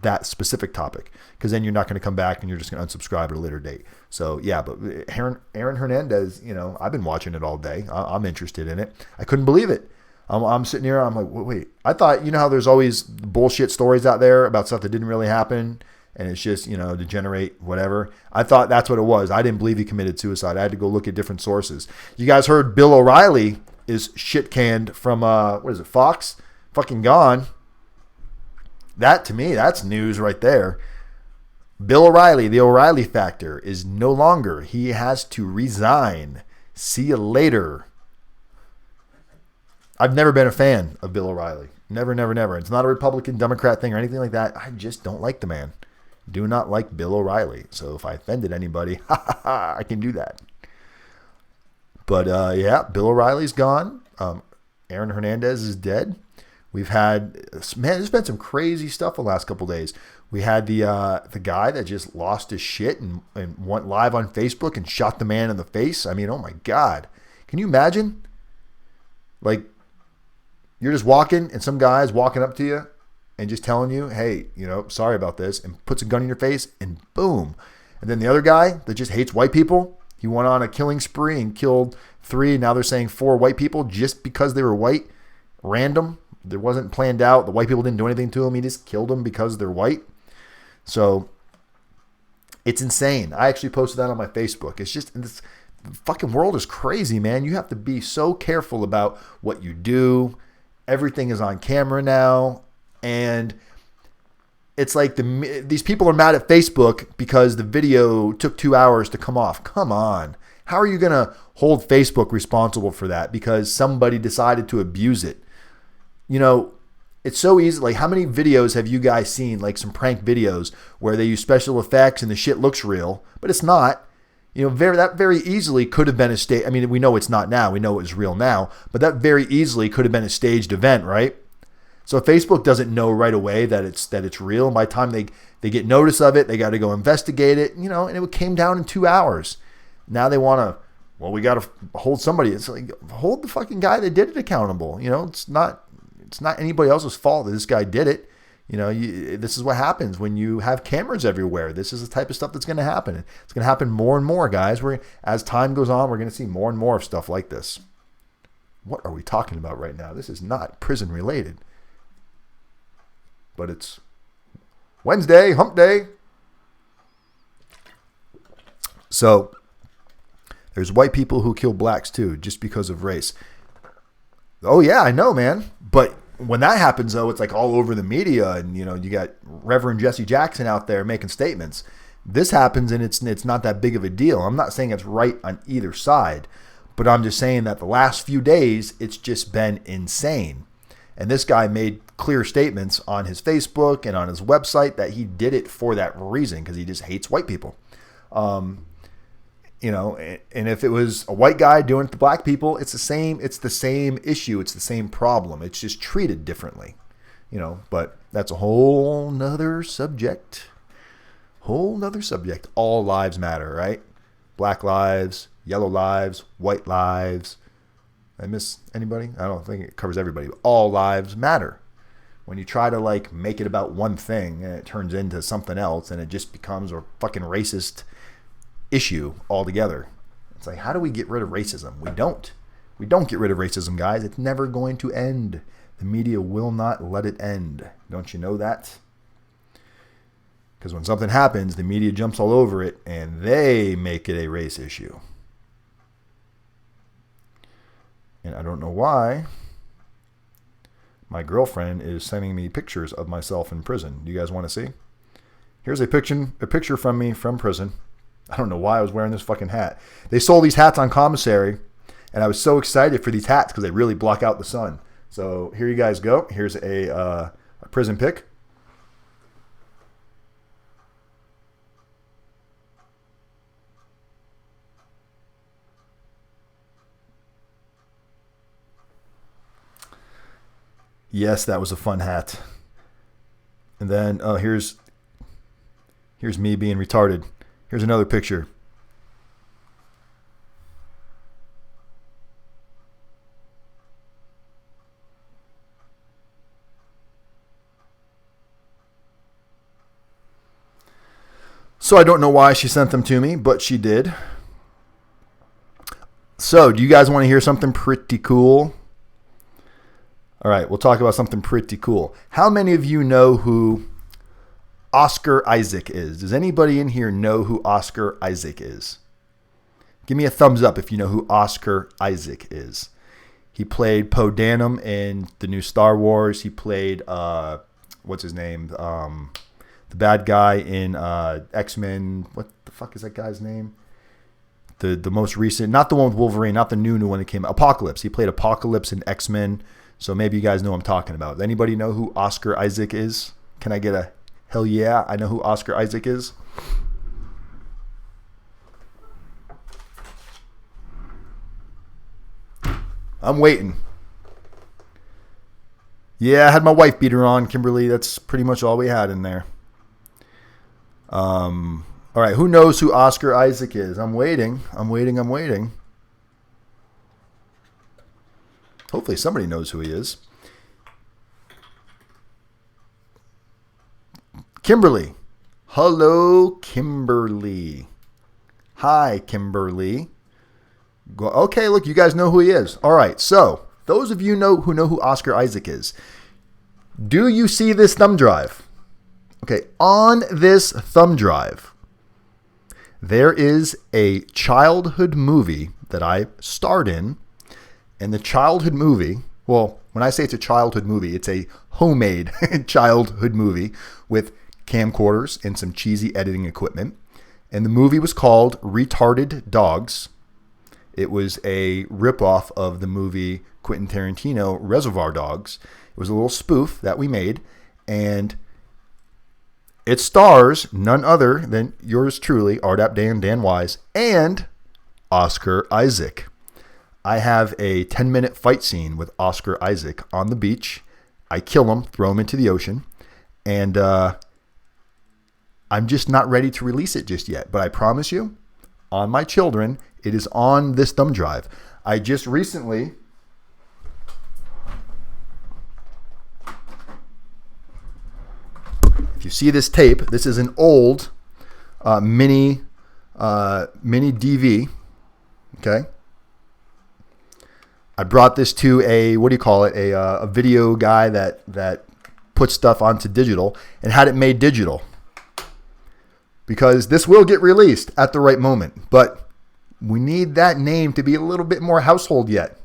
that specific topic, because then you're not going to come back and you're just going to unsubscribe at a later date. So yeah, but Aaron Hernandez, I've been watching it all day. I'm interested in it. I couldn't believe it. I'm sitting here. I'm like, wait. I thought, how there's always bullshit stories out there about stuff that didn't really happen, and it's just, to generate whatever. I thought that's what it was. I didn't believe he committed suicide. I had to go look at different sources. You guys heard Bill O'Reilly is shit canned from Fox? Fucking gone. That, to me, that's news right there. Bill O'Reilly, the O'Reilly factor, is no longer. He has to resign. See you later. I've never been a fan of Bill O'Reilly. Never, never, never. It's not a Republican, Democrat thing or anything like that. I just don't like the man. Do not like Bill O'Reilly. So if I offended anybody, I can do that. But yeah, Bill O'Reilly's gone. Aaron Hernandez is dead. We've had, there's been some crazy stuff the last couple of days. We had the guy that just lost his shit and went live on Facebook and shot the man in the face. I mean, oh my God. Can you imagine? Like, you're just walking and some guy's walking up to you and just telling you, hey, sorry about this, and puts a gun in your face and boom. And then the other guy that just hates white people, he went on a killing spree and killed 3. And now they're saying 4 white people just because they were white. Random. It wasn't planned out. The white people didn't do anything to him. He just killed them because they're white. So it's insane. I actually posted that on my Facebook. It's just the fucking world is crazy, man. You have to be so careful about what you do. Everything is on camera now. And it's like these people are mad at Facebook because the video took 2 hours to come off. Come on. How are you going to hold Facebook responsible for that because somebody decided to abuse it? You know, it's so easy. Like, how many videos have you guys seen, like some prank videos where they use special effects and the shit looks real, but it's not? You know, that very easily could have been a stage. I mean, we know it's not now. We know it's real now, but that very easily could have been a staged event, right? So Facebook doesn't know right away that it's real. And by the time they get notice of it, they got to go investigate it, you know, and it came down in 2 hours. Now they want to, well, we got to hold somebody. It's like, hold the fucking guy that did it accountable. You know, it's not anybody else's fault that this guy did it. You know, this is what happens when you have cameras everywhere. This is the type of stuff that's going to happen. It's going to happen more and more, guys. As time goes on, we're going to see more and more of stuff like this. What are we talking about right now? This is not prison related. But it's Wednesday, hump day. So there's white people who kill blacks too, just because of race. Oh yeah, I know, man. But when that happens, though, it's like all over the media, and you know, you got Reverend Jesse Jackson out there making statements. This happens, and it's not that big of a deal. I'm not saying it's right on either side, but I'm just saying that the last few days, it's just been insane. And this guy made clear statements on his Facebook and on his website that he did it for that reason, because he just hates white people. You know, and if it was a white guy doing it to black people, it's the same issue. It's the same problem. It's just treated differently, you know, but that's a whole nother subject. All lives matter, right? Black lives, yellow lives, white lives. I miss anybody? I don't think it covers everybody. All lives matter. When you try to like make it about one thing and it turns into something else and it just becomes a fucking racist issue altogether. It's like, how do we get rid of racism? We don't get rid of racism, guys. It's never going to end. The media will not let it end. Don't you know that? Because when something happens, the media jumps all over it and they make it a race issue. And I don't know why my girlfriend is sending me pictures of myself in prison. Do you guys want to see? Here's a picture from me from prison. I don't know why I was wearing this fucking hat. They sold these hats on commissary, and I was so excited for these hats because they really block out the sun. So here you guys go. Here's a prison pic. Yes, that was a fun hat. And then here's me being retarded. Here's another picture. So I don't know why she sent them to me, but she did. So do you guys want to hear something pretty cool? All right, we'll talk about something pretty cool. How many of you know who Oscar Isaac is? Does anybody in here know who Oscar Isaac is? Give me a thumbs up if you know who Oscar Isaac is. He played Poe Dameron in the new Star Wars. He played, what's his name? The bad guy in X-Men. What the fuck is that guy's name? The most recent, not the one with Wolverine, not the new one that came out. Apocalypse. He played Apocalypse in X-Men. So maybe you guys know what I'm talking about. Does anybody know who Oscar Isaac is? Can I get a hell yeah? I know who Oscar Isaac is. I'm waiting. Yeah, I had my wife beater on, Kimberly. That's pretty much all we had in there. All right, who knows who Oscar Isaac is? I'm waiting. Hopefully somebody knows who he is. Kimberly. Hello, Kimberly. Hi, Kimberly. Okay, look, you guys know who he is. All right, so those of you who know who Oscar Isaac is, do you see this thumb drive? Okay, on this thumb drive, There is a childhood movie that I starred in, and the childhood movie, well, when I say it's a childhood movie, it's a homemade childhood movie with camcorders and some cheesy editing equipment. And the movie was called Retarded Dogs. It was a ripoff of the movie Quentin Tarantino, Reservoir Dogs. It was a little spoof that we made, and it stars none other than yours truly, RDAP Dan Wise, and Oscar Isaac. I have a 10-minute fight scene with Oscar Isaac on the beach. I kill him, throw him into the ocean, and I'm just not ready to release it just yet. But I promise you, on my children, it is on this thumb drive. I just recently... If you see this tape, this is an old mini DV. Okay. I brought this to a video guy that puts stuff onto digital and had it made digital, because this will get released at the right moment, but we need that name to be a little bit more household yet.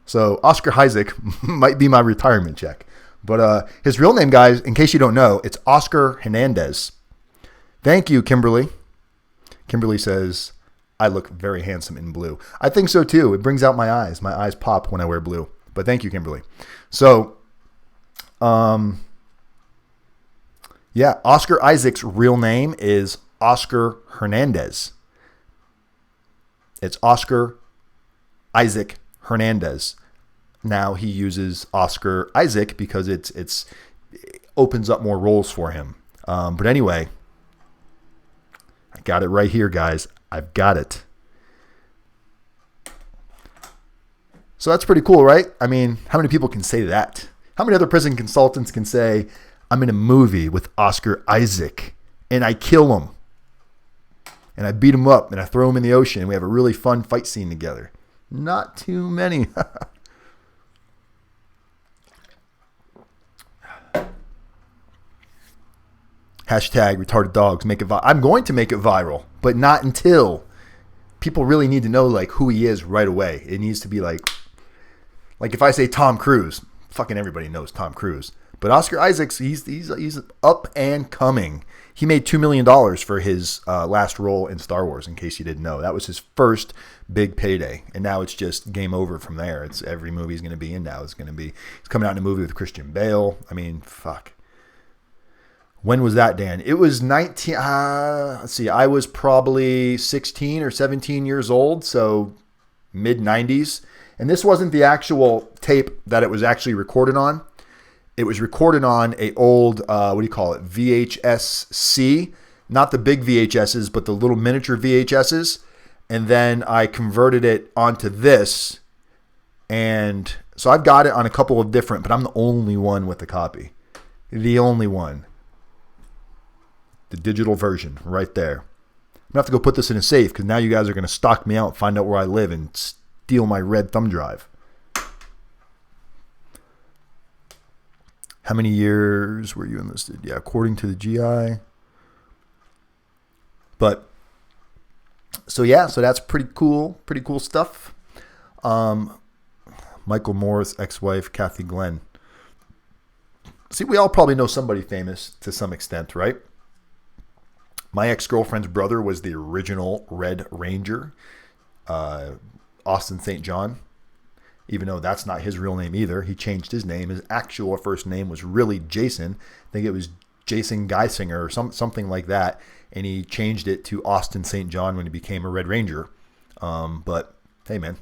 So Oscar Isaac might be my retirement check. But his real name, guys, in case you don't know, it's Oscar Hernandez. Thank you, Kimberly. Kimberly says, I look very handsome in blue. I think so, too. It brings out my eyes. My eyes pop when I wear blue. But thank you, Kimberly. So, yeah, Oscar Isaac's real name is Oscar Hernandez. It's Oscar Isaac Hernandez. Now he uses Oscar Isaac because it opens up more roles for him. But anyway, I got it right here, guys. I've got it. So that's pretty cool, right? I mean, how many people can say that? How many other prison consultants can say, I'm in a movie with Oscar Isaac and I kill him and I beat him up and I throw him in the ocean and we have a really fun fight scene together? Not too many. Hashtag retarded dogs, make it viral. I'm going to make it viral, but not until people really need to know like who he is right away. It needs to be like if I say Tom Cruise, fucking everybody knows Tom Cruise. But Oscar Isaacs, he's up and coming. He made $2 million for his last role in Star Wars, in case you didn't know. That was his first big payday. And now it's just game over from there. It's every movie he's going to be in now is going to be, he's coming out in a movie with Christian Bale. I mean, fuck. When was that, Dan? It was let's see, I was probably 16 or 17 years old, so mid-90s. And this wasn't the actual tape that it was actually recorded on. It was recorded on a old, VHS-C. Not the big VHSs, but the little miniature VHSs. And then I converted it onto this. And so I've got it on a couple of different, but I'm the only one with the copy. The only one. The digital version right there. I'm going to have to go put this in a safe because now you guys are going to stalk me out, find out where I live, and steal my red thumb drive. How many years were you enlisted? Yeah, according to the GI. But, so yeah, so that's pretty cool stuff. Michael Moore's ex-wife, Kathy Glenn. See, we all probably know somebody famous to some extent, right? My ex-girlfriend's brother was the original Red Ranger, Austin St. John, even though that's not his real name either. He changed his name. His actual first name was really Jason. I think it was Jason Geisinger or something like that, and he changed it to Austin St. John when he became a Red Ranger. But, hey, man.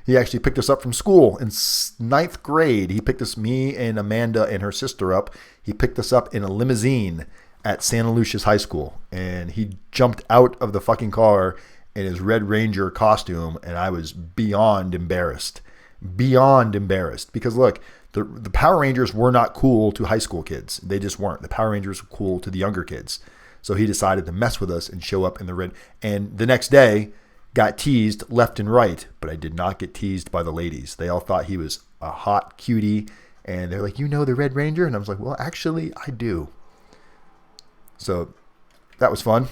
He actually picked us up from school in 9th grade. He picked me and Amanda and her sister up. He picked us up in a limousine at Santa Lucia's high school, and he jumped out of the fucking car in his Red Ranger costume, and I was beyond embarrassed because look, the Power Rangers were not cool to high school kids. They just weren't. The Power Rangers were cool to the younger kids. So he decided to mess with us and show up in the red, and the next day got teased left and right, but I did not get teased by the ladies. They all thought he was a hot cutie, and they're like, you know the Red Ranger? And I was like, well, actually, I do. So that was fun.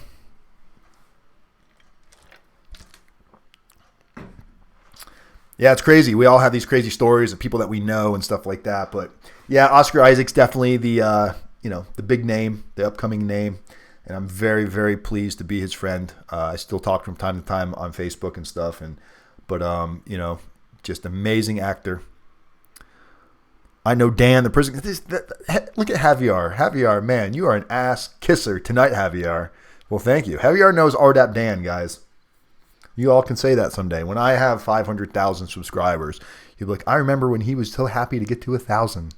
Yeah, it's crazy. We all have these crazy stories of people that we know and stuff like that. But yeah, Oscar Isaac's definitely the the big name, the upcoming name, and I'm very, very pleased to be his friend. I still talk from time to time on Facebook and stuff, but just amazing actor. I know Dan, the prison. Look at Javier. Javier, man, you are an ass kisser tonight, Javier. Well, thank you. Javier knows RDAP Dan, guys. You all can say that someday. When I have 500,000 subscribers, you'll be like, I remember when he was so happy to get to 1,000.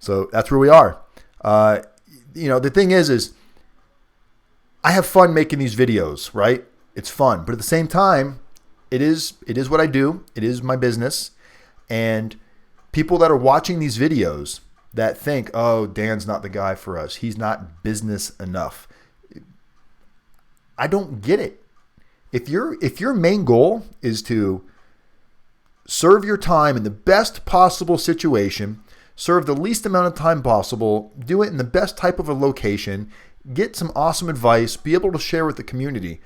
So that's where we are. The thing is I have fun making these videos, right? It's fun. But at the same time, it is what I do. It is my business. And people that are watching these videos that think, oh, Dan's not the guy for us. He's not business enough. I don't get it. If your main goal is to serve your time in the best possible situation, serve the least amount of time possible, do it in the best type of a location, get some awesome advice, be able to share with the community,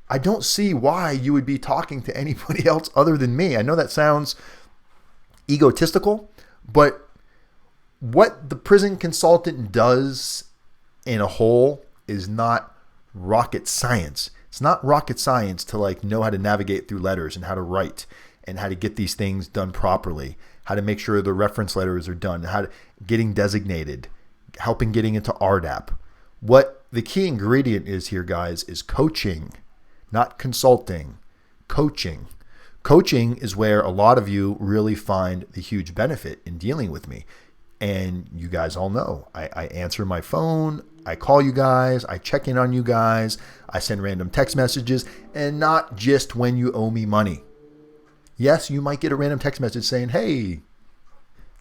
I don't see why you would be talking to anybody else other than me. I know that sounds egotistical, but what the prison consultant does in a whole is not rocket science. It's not rocket science to know how to navigate through letters and how to write and how to get these things done properly, how to make sure the reference letters are done, getting designated, helping getting into RDAP. What the key ingredient is here, guys, is coaching, not consulting. Coaching. Coaching is where a lot of you really find the huge benefit in dealing with me. And you guys all know, I answer my phone, I call you guys, I check in on you guys, I send random text messages, and not just when you owe me money. Yes, you might get a random text message saying, hey,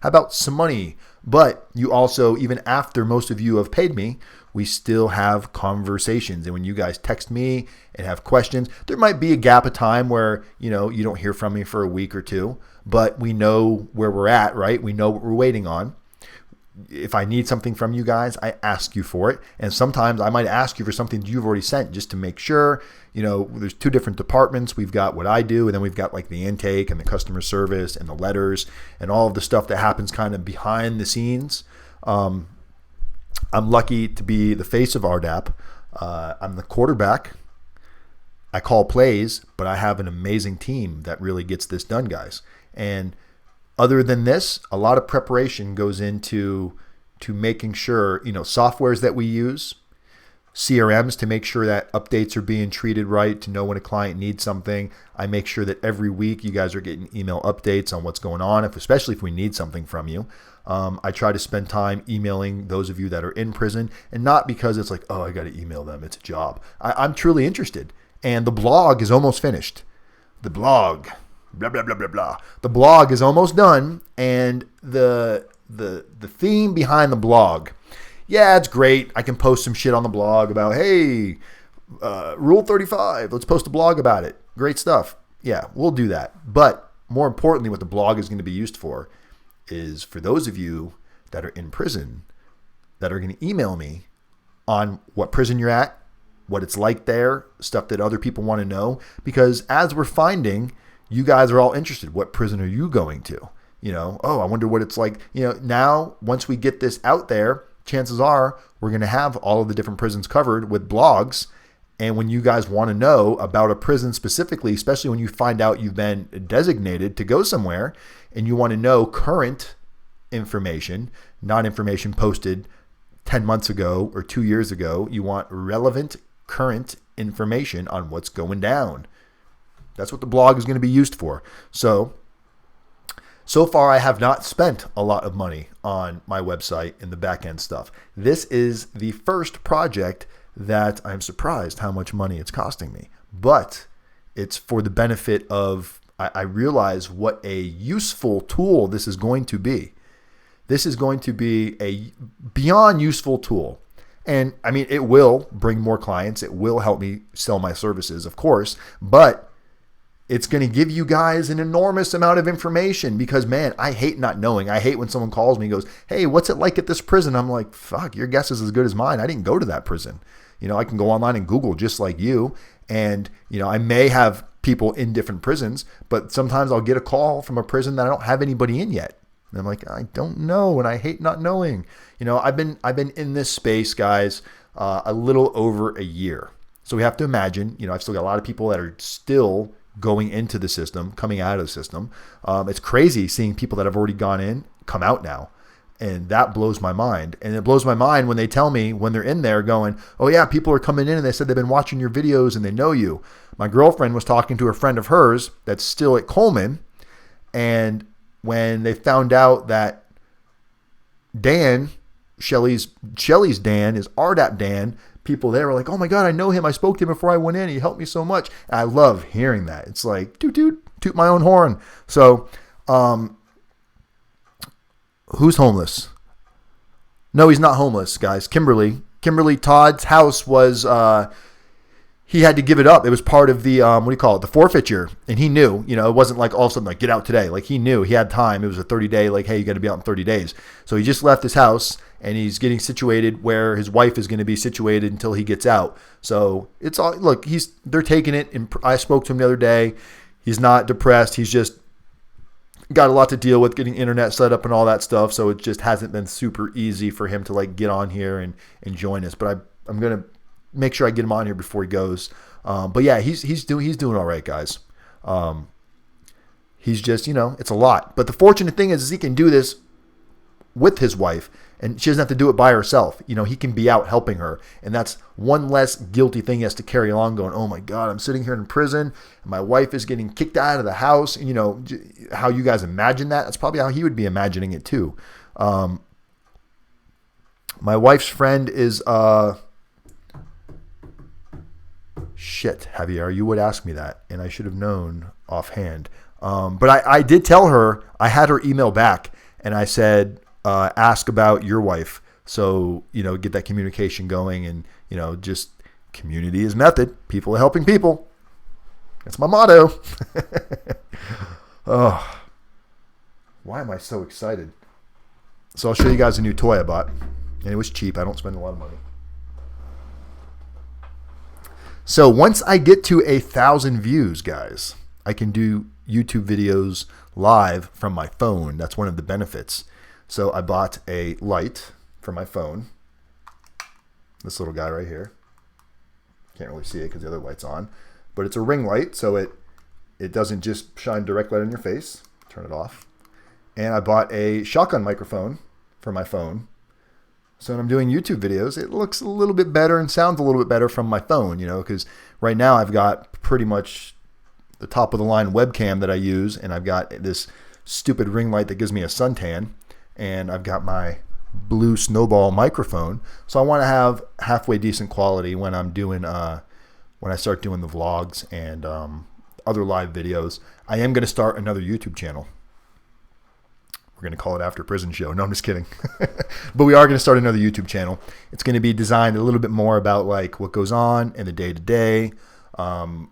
how about some money? But you also, even after most of you have paid me, we still have conversations. And when you guys text me and have questions, there might be a gap of time where, you don't hear from me for a week or two, but we know where we're at, right? We know what we're waiting on. If I need something from you guys, I ask you for it. And sometimes I might ask you for something you've already sent just to make sure. There's two different departments. We've got what I do, and then we've got the intake and the customer service and the letters and all of the stuff that happens kind of behind the scenes. I'm lucky to be the face of RDAP. I'm the quarterback. I call plays, but I have an amazing team that really gets this done, guys. And other than this, a lot of preparation goes into making sure, softwares that we use, CRMs to make sure that updates are being treated right, to know when a client needs something. I make sure that every week you guys are getting email updates on what's going on, especially if we need something from you. I try to spend time emailing those of you that are in prison, and not because it's oh, I got to email them. It's a job. I'm truly interested. And the blog is almost finished. The blog. Blah, blah, blah, blah, blah. The blog is almost done, and the theme behind the blog, yeah, it's great. I can post some shit on the blog about, hey, Rule 35, let's post a blog about it. Great stuff. Yeah, we'll do that. But more importantly, what the blog is going to be used for is for those of you that are in prison that are going to email me on what prison you're at, what it's like there, stuff that other people want to know. Because as we're finding, you guys are all interested. What prison are you going to? I wonder what it's like. Now, once we get this out there, chances are we're going to have all of the different prisons covered with blogs. And when you guys want to know about a prison specifically, especially when you find out you've been designated to go somewhere and you want to know current information, not information posted 10 months ago or 2 years ago, you want relevant current information on what's going down. That's what the blog is going to be used for. So far, I have not spent a lot of money on my website and the back end stuff. This is the first project that I'm surprised how much money it's costing me. But it's for the benefit of, I realize what a useful tool this is going to be. This is going to be a beyond useful tool. And I mean, it will bring more clients. It will help me sell my services, of course. But it's going to give you guys an enormous amount of information because, man, I hate not knowing. I hate when someone calls me and goes, hey, what's it like at this prison? I'm like, fuck, your guess is as good as mine. I didn't go to that prison. I can go online and Google just like you. And, I may have people in different prisons, but sometimes I'll get a call from a prison that I don't have anybody in yet. And I'm like, I don't know, and I hate not knowing. I've been in this space, guys, a little over a year. So we have to imagine, I've still got a lot of people that are still going into the system, coming out of the system. It's crazy seeing people that have already gone in come out now. And that blows my mind. And it blows my mind when they tell me when they're in there going, oh yeah, people are coming in and they said they've been watching your videos and they know you. My girlfriend was talking to a friend of hers that's still at Coleman. And when they found out that Dan, Shelly's Dan is RDAP Dan, people there were like, oh my God, I know him. I spoke to him before I went in. He helped me so much. And I love hearing that. It's like, toot my own horn. So, who's homeless? No, he's not homeless, guys. Kimberly, Todd's house was, he had to give it up. It was part of the, the forfeiture. And he knew, it wasn't like all of a sudden, like, get out today. Like, he knew he had time. It was a 30-day, like, hey, you got to be out in 30 days. So he just left his house and he's getting situated where his wife is going to be situated until he gets out. So it's all, look, they're taking it. And I spoke to him the other day. He's not depressed. He's just got a lot to deal with getting internet set up and all that stuff. So it just hasn't been super easy for him to like get on here and join us. But I'm going to make sure I get him on here before he goes. But yeah, he's doing all right, guys. He's just, it's a lot. But the fortunate thing is he can do this with his wife and she doesn't have to do it by herself. He can be out helping her. And that's one less guilty thing he has to carry along going, oh my God, I'm sitting here in prison and my wife is getting kicked out of the house. And, how you guys imagine that, that's probably how he would be imagining it too. My wife's friend is, shit, Javier, you would ask me that. And I should have known offhand. But I did tell her, I had her email back and I said, ask about your wife. So, get that communication going and, just community is method. People are helping people. That's my motto. Oh, why am I so excited? So I'll show you guys a new toy I bought. And it was cheap. I don't spend a lot of money. So once I get to 1,000 views, guys, I can do YouTube videos live from my phone. That's one of the benefits. So I bought a light for my phone. This little guy right here. Can't really see it because the other light's on. But it's a ring light, so it doesn't just shine direct light on your face. Turn it off. And I bought a shotgun microphone for my phone. So when I'm doing YouTube videos, it looks a little bit better and sounds a little bit better from my phone, because right now I've got pretty much the top of the line webcam that I use, and I've got this stupid ring light that gives me a suntan. And I've got my blue snowball microphone. So I want to have halfway decent quality when I'm doing, when I start doing the vlogs and other live videos. I am going to start another YouTube channel. We're going to call it After Prison Show. No, I'm just kidding. But we are going to start another YouTube channel. It's going to be designed a little bit more about like what goes on in the day-to-day, behind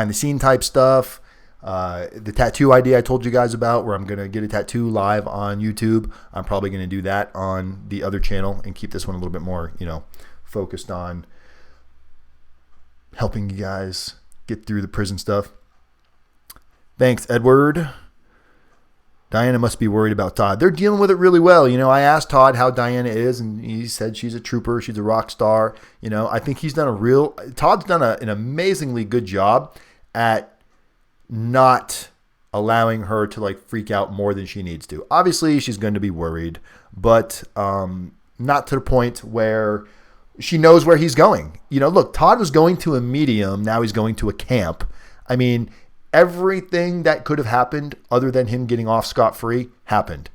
the scene type stuff. The tattoo idea I told you guys about where I'm going to get a tattoo live on YouTube. I'm probably going to do that on the other channel and keep this one a little bit more, focused on helping you guys get through the prison stuff. Thanks, Edward. Diana must be worried about Todd. They're dealing with it really well. I asked Todd how Diana is, and he said she's a trooper. She's a rock star. I think Todd's done an amazingly good job at not allowing her to like freak out more than she needs to. Obviously, she's going to be worried, but not to the point where she knows where he's going. Look, Todd was going to a medium. Now he's going to a camp. I mean, everything that could have happened other than him getting off scot-free happened.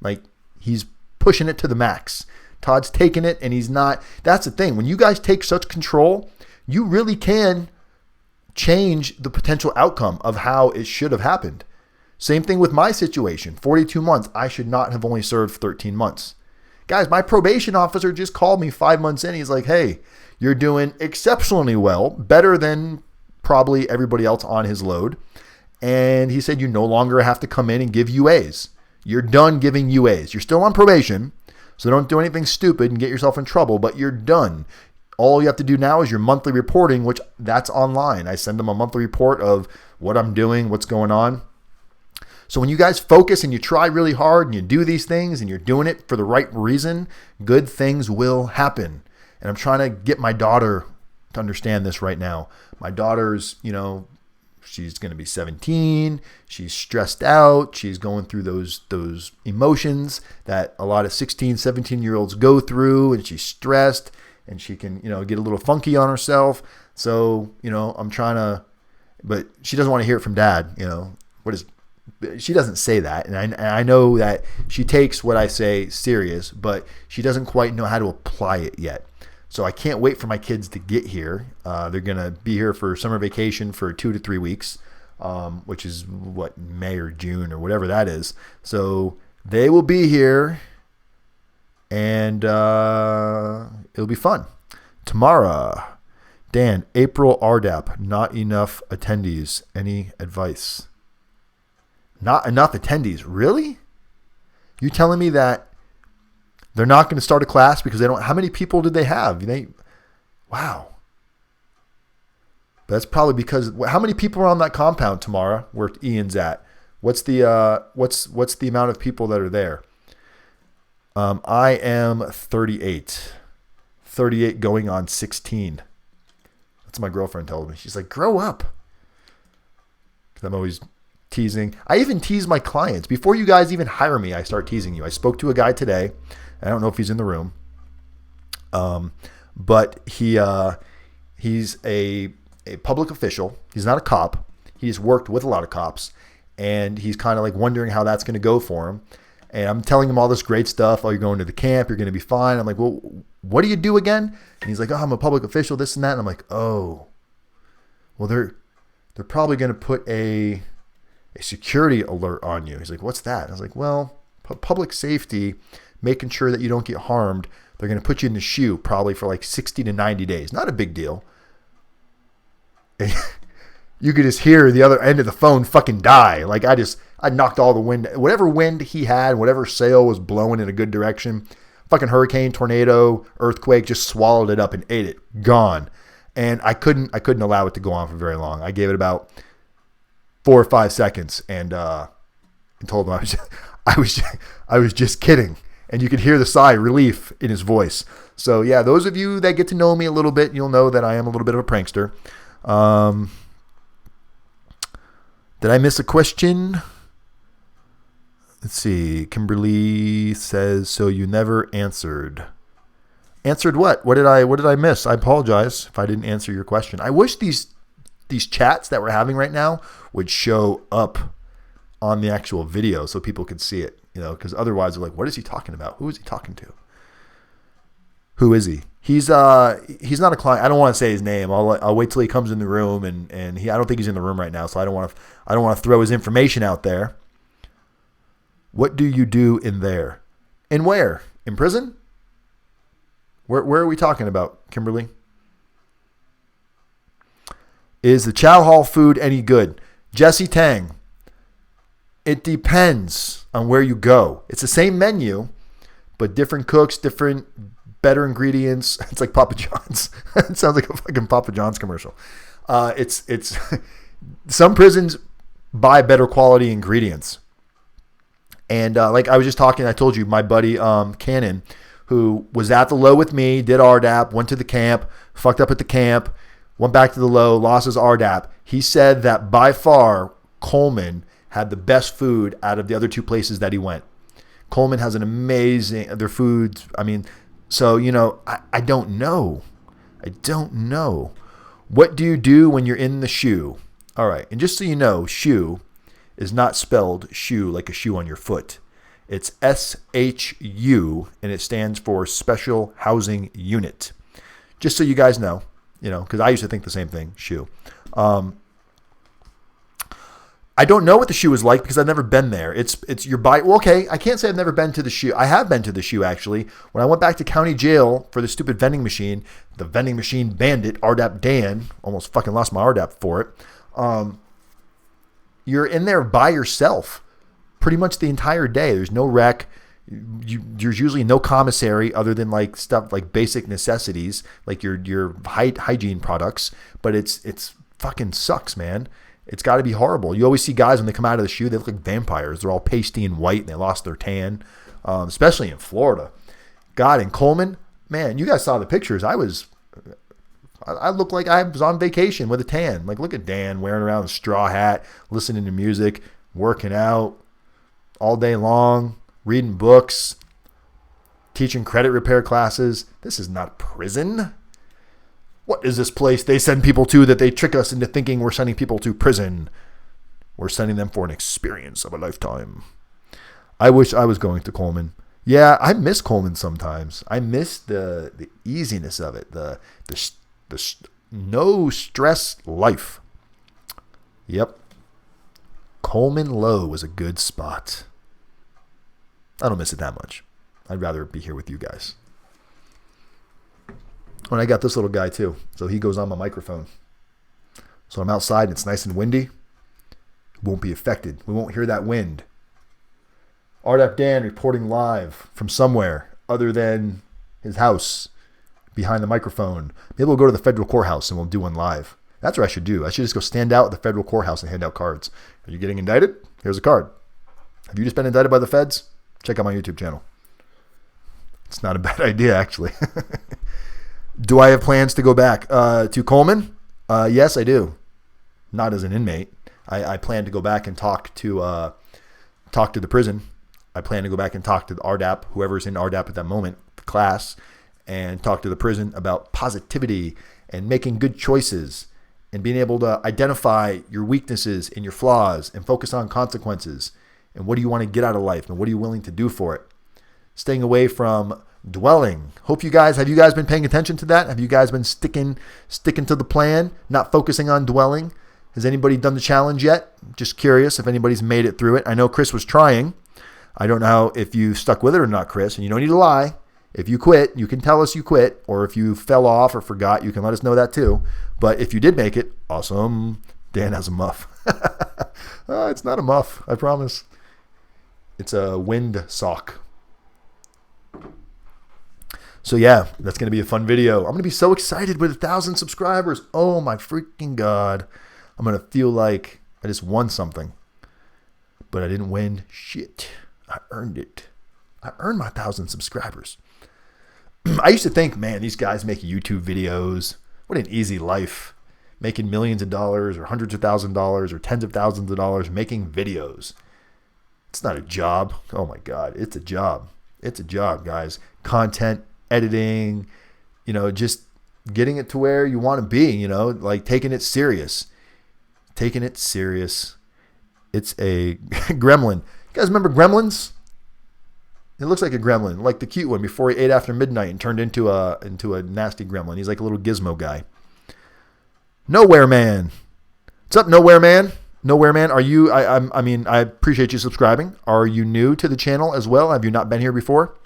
Like, he's pushing it to the max. Todd's taking it, and he's not. That's the thing. When you guys take such control, you really can change the potential outcome of how it should have happened. Same thing with my situation. 42 months. I should not have only served 13 months. Guys, my probation officer just called me 5 months in. He's like, hey, you're doing exceptionally well, better than probably everybody else on his load. And he said, you no longer have to come in and give UAs. You're done giving UAs. You're still on probation, so don't do anything stupid and get yourself in trouble, but you're done. All you have to do now is your monthly reporting, which that's online. I send them a monthly report of what I'm doing, what's going on. So when you guys focus and you try really hard and you do these things and you're doing it for the right reason, good things will happen. And I'm trying to get my daughter to understand this right now. My daughter's, she's going to be 17. She's stressed out. She's going through those emotions that a lot of 16, 17-year-olds go through, and she's stressed and she can, get a little funky on herself. So, I'm trying to, but she doesn't want to hear it from dad. She doesn't say that. And I know that she takes what I say serious, but she doesn't quite know how to apply it yet. So I can't wait for my kids to get here. They're going to be here for summer vacation for 2 to 3 weeks, which is May or June or whatever that is. So they will be here, and it'll be fun. Tomorrow, Dan, April RDAP, not enough attendees. Any advice? Not enough attendees. Really? You telling me that they're not going to start a class because they don't? How many people did they have? Wow. But that's probably because how many people are on that compound tomorrow where Ian's at? What's the what's the amount of people that are there? I am 38. 38 going on 16. That's what my girlfriend told me. She's like, grow up. Because I'm always teasing. I even tease my clients. Before you guys even hire me, I start teasing you. I spoke to a guy today. I don't know if he's in the room. But he's a public official. He's not a cop. He's worked with a lot of cops. And he's kind of like wondering how that's going to go for him. And I'm telling him all this great stuff. Oh, you're going to the camp. You're going to be fine. I'm like, well, what do you do again? And he's like, oh, I'm a public official, this and that. And I'm like, oh, well, they're probably going to put a security alert on you. He's like, what's that? I was like, well, public safety, making sure that you don't get harmed. They're going to put you in the shoe probably for like 60 to 90 days. Not a big deal. You could just hear the other end of the phone fucking die. Like I knocked all the wind, whatever wind he had, whatever sail was blowing in a good direction, fucking hurricane, tornado, earthquake, just swallowed it up and ate it. Gone. And I couldn't allow it to go on for very long. I gave it about 4 or 5 seconds and told him I was just kidding. And you could hear the sigh of relief in his voice. So yeah, those of you that get to know me a little bit, you'll know that I am a little bit of a prankster. Did I miss a question? Let's see. Kimberly says, so you never answered. Answered what? What did I miss? I apologize if I didn't answer your question. I wish these chats that we're having right now would show up on the actual video so people could see it, because otherwise they're like, what is he talking about? Who is he talking to? Who is he? He's not a client. I don't want to say his name. I'll wait till he comes in the room, and I don't think he's in the room right now, so I don't want to throw his information out there. What do you do in there? In where? In prison? Where are we talking about, Kimberly? Is the chow hall food any good? Jesse Tang. It depends on where you go. It's the same menu, but different cooks, better ingredients. It's like Papa John's. It sounds like a fucking Papa John's commercial. It's some prisons buy better quality ingredients. And like I was just talking, I told you my buddy Cannon, who was at the low with me, did RDAP, went to the camp, fucked up at the camp, went back to the low, lost his RDAP. He said that by far Coleman had the best food out of the other 2 places that he went. Coleman has an amazing, their food. I mean, so, I don't know. What do you do when you're in the shoe? All right. And just so you know, shoe is not spelled shoe like a shoe on your foot. It's SHU, and it stands for Special Housing Unit. Just so you guys know, because I used to think the same thing, shoe. I don't know what the shoe is like because I've never been there. It's your bite. Well, okay, I can't say I've never been to the shoe. I have been to the shoe, actually. When I went back to county jail for the stupid vending machine, the vending machine bandit, rdapdan, almost fucking lost my RDAP for it. You're in there by yourself pretty much the entire day. There's no rec. There's usually no commissary other than like stuff like basic necessities, like your hygiene products. But it's fucking sucks, man. It's got to be horrible. You always see guys when they come out of the shoe, they look like vampires. They're all pasty and white, and they lost their tan, especially in Florida. God, in Coleman, man, you guys saw the pictures. I looked like I was on vacation with a tan. Like, look at Dan wearing around a straw hat, listening to music, working out all day long, reading books, teaching credit repair classes. This is not prison. What is this place they send people to that they trick us into thinking we're sending people to prison? We're sending them for an experience of a lifetime. I wish I was going to Coleman. Yeah, I miss Coleman sometimes. I miss the easiness of it, the no stress life. Yep. Coleman Low was a good spot. I don't miss it that much. I'd rather be here with you guys. And I got this little guy too. So he goes on my microphone. So I'm outside and it's nice and windy. Won't be affected. We won't hear that wind. rdapdan reporting live from somewhere other than his house behind the microphone. Maybe we'll go to the federal courthouse and we'll do one live. That's what I should do. I should just go stand out at the federal courthouse and hand out cards. Are you getting indicted? Here's a card. Have you just been indicted by the feds? Check out my YouTube channel. It's not a bad idea, actually. Do I have plans to go back to Coleman? Yes, I do. Not as an inmate. I plan to go back and talk to the prison. I plan to go back and talk to the RDAP, whoever's in RDAP at that moment, the class, and talk to the prison about positivity and making good choices and being able to identify your weaknesses and your flaws and focus on consequences and what do you want to get out of life and what are you willing to do for it. Staying away from dwelling. Have you guys been paying attention to that? Have you guys been sticking to the plan, not focusing on dwelling? Has anybody done the challenge yet? Just curious if anybody's made it through it. I know Chris was trying. I don't know if you stuck with it or not, Chris, and you don't need to lie. If you quit, you can tell us you quit, or if you fell off or forgot, you can let us know that too. But if you did make it, awesome. Dan has a muff. It's not a muff, I promise. It's a wind sock. So yeah, that's going to be a fun video. I'm going to be so excited with 1,000 subscribers. Oh my freaking God. I'm going to feel like I just won something. But I didn't win shit. I earned it. I earned my 1,000 subscribers. I used to think, man, these guys make YouTube videos. What an easy life. Making millions of dollars or hundreds of thousands of dollars or tens of thousands of dollars making videos. It's not a job. Oh my God. It's a job. It's a job, guys. Content, editing, just getting it to where you want to be, like taking it serious. Taking it serious. It's a gremlin. You guys remember Gremlins? It looks like a gremlin, like the cute one before he ate after midnight and turned into a nasty gremlin. He's like a little gizmo guy. Nowhere Man. What's up, Nowhere Man? Nowhere Man, are you? I appreciate you subscribing. Are you new to the channel as well? Have you not been here before?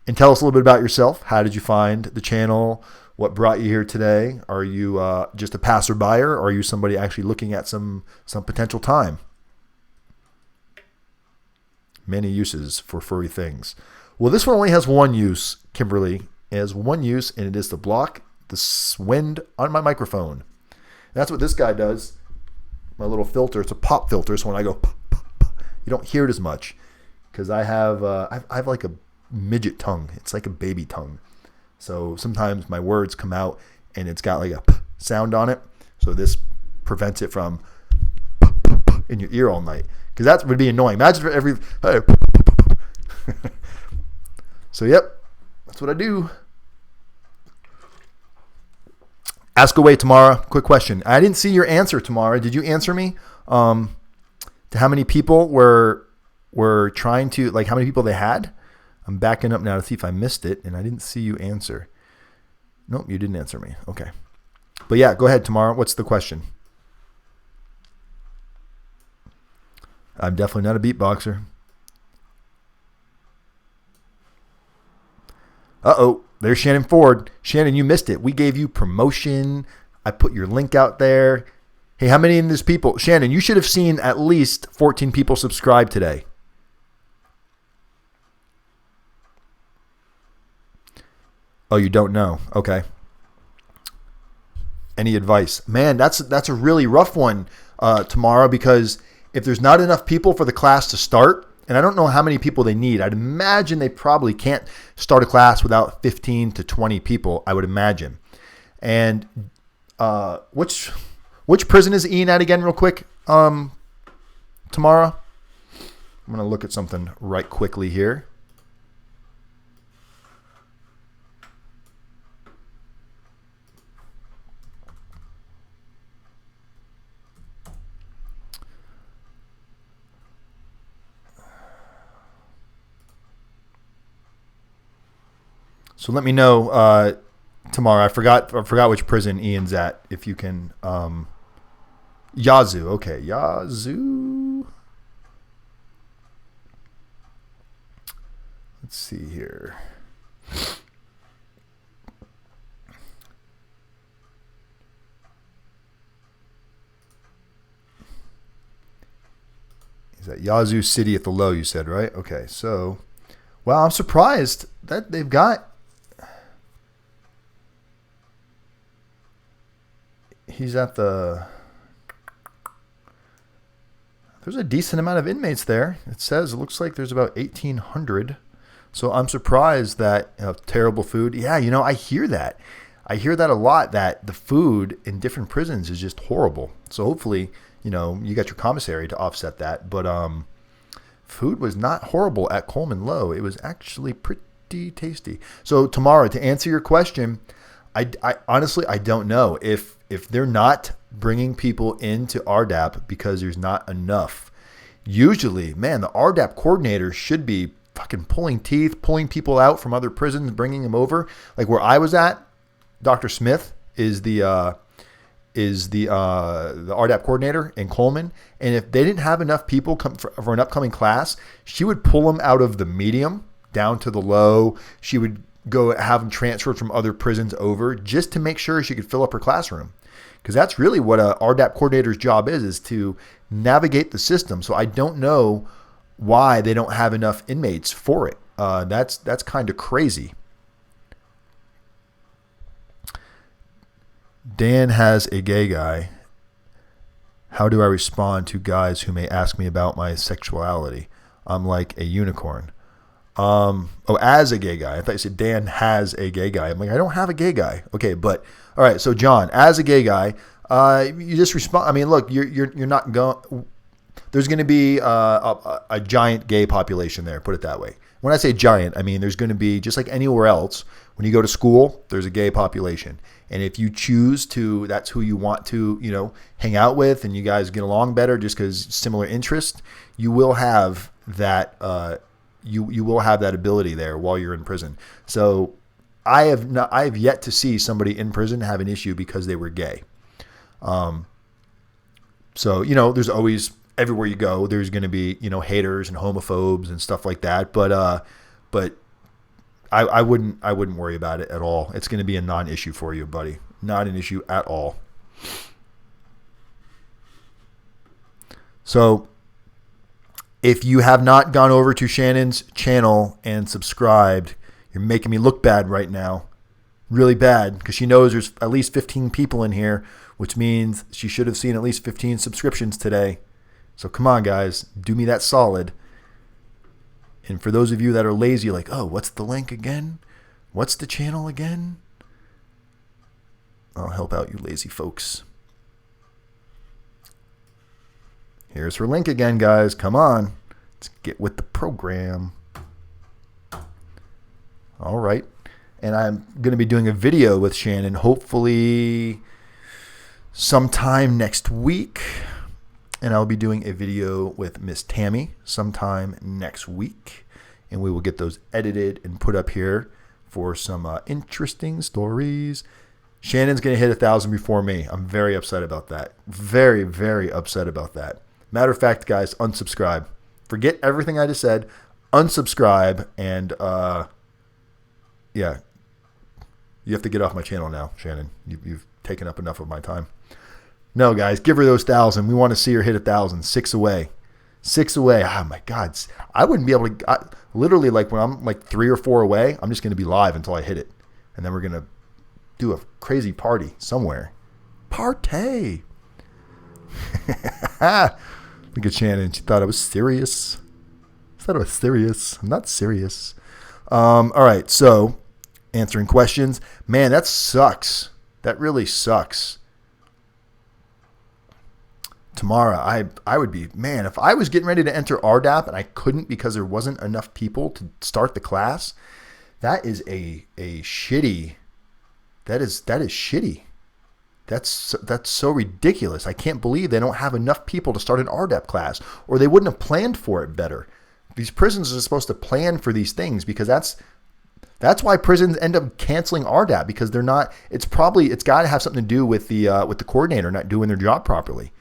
And tell us a little bit about yourself. How did you find the channel? What brought you here today? Are you just a passerby, or are you somebody actually looking at some potential time? Many uses for furry things. Well, this one only has one use, Kimberly. It has one use, and it is to block the wind on my microphone. And that's what this guy does. My little filter, it's a pop filter, so when I go pop, pop, pop, you don't hear it as much because I have like a midget tongue. It's like a baby tongue. So sometimes my words come out and it's got like a p sound on it. So this prevents it from in your ear all night. Because that would be annoying. Imagine for every... So, yep. That's what I do. Ask away, Tamara. Quick question. I didn't see your answer, Tamara. Did you answer me? To how many people were trying to... Like, how many people they had? I'm backing up now to see if I missed it, and I didn't see you answer. Nope, you didn't answer me. Okay. But yeah, go ahead, Tamara. What's the question? I'm definitely not a beatboxer. Uh-oh, there's Shannon Ford. Shannon, you missed it. We gave you promotion. I put your link out there. Hey, how many of these people? Shannon, you should have seen at least 14 people subscribe today. Oh, you don't know. Okay. Any advice? Man, that's a really rough one tomorrow, because if there's not enough people for the class to start, and I don't know how many people they need. I'd imagine they probably can't start a class without 15 to 20 people, I would imagine. And which prison is Ian at again real quick tomorrow? I'm going to look at something right quickly here. So let me know tomorrow. I forgot which prison Ian's at. If you can, Yazoo. Okay, Yazoo. Let's see here. He's at Yazoo City at the low. You said, right? Okay, so, well, I'm surprised that they've got. He's at the. There's a decent amount of inmates there. It looks like there's about 1,800. So I'm surprised that terrible food. Yeah, I hear that. I hear that a lot, that the food in different prisons is just horrible. So hopefully, you got your commissary to offset that. But food was not horrible at Coleman Low. It was actually pretty tasty. So tomorrow, to answer your question, I honestly, I don't know if they're not bringing people into RDAP because there's not enough. Usually, man, the RDAP coordinator should be fucking pulling teeth, pulling people out from other prisons, bringing them over. Like where I was at, Dr. Smith is the RDAP coordinator in Coleman, and if they didn't have enough people come for an upcoming class, she would pull them out of the medium down to the low. She would go have them transferred from other prisons over just to make sure she could fill up her classroom. Because that's really what a RDAP coordinator's job is to navigate the system. So I don't know why they don't have enough inmates for it. That's kind of crazy. Dan has a gay guy. How do I respond to guys who may ask me about my sexuality? I'm like a unicorn. As a gay guy. I thought you said Dan has a gay guy. I'm like, I don't have a gay guy. Okay, but all right. So John, as a gay guy, you just respond. I mean, look, you're not going. There's going to be a giant gay population there. Put it that way. When I say giant, I mean there's going to be, just like anywhere else. When you go to school, there's a gay population, and if you choose to, that's who you want to, hang out with, and you guys get along better just because similar interest. You will have that. You will have that ability there while you're in prison. So I have yet to see somebody in prison have an issue because they were gay. So there's always, everywhere you go, there's going to be haters and homophobes and stuff like that. But I wouldn't worry about it at all. It's going to be a non-issue for you, buddy. Not an issue at all. So if you have not gone over to Shannon's channel and subscribed, you're making me look bad right now. Really bad, because she knows there's at least 15 people in here, which means she should have seen at least 15 subscriptions today. So come on, guys. Do me that solid. And for those of you that are lazy, like, oh, what's the link again? What's the channel again? I'll help out you lazy folks. Here's her link again, guys. Come on. Let's get with the program. All right. And I'm going to be doing a video with Shannon, hopefully sometime next week. And I'll be doing a video with Miss Tammy sometime next week. And we will get those edited and put up here for some interesting stories. Shannon's going to hit 1,000 before me. I'm very upset about that. Very, very upset about that. Matter of fact, guys, unsubscribe. Forget everything I just said. Unsubscribe. And, yeah. You have to get off my channel now, Shannon. You've taken up enough of my time. No, guys, give her those 1,000. We want to see her hit 1,000. 6 away. 6 away. Oh, my God. I wouldn't be able to. Literally, like when I'm like 3 or 4 away, I'm just going to be live until I hit it. And then we're going to do a crazy party somewhere. Partay. Look at Shannon. She thought I was serious. I'm not serious. All right. So answering questions. Man, that sucks. That really sucks. Tamara, I would be, man, if I was getting ready to enter RDAP and I couldn't because there wasn't enough people to start the class, that is a shitty, that is shitty. That's so ridiculous. I can't believe they don't have enough people to start an RDAP class, or they wouldn't have planned for it better. These prisons are supposed to plan for these things, because that's why prisons end up canceling RDAP, because they're not, it's got to have something to do with the coordinator not doing their job properly.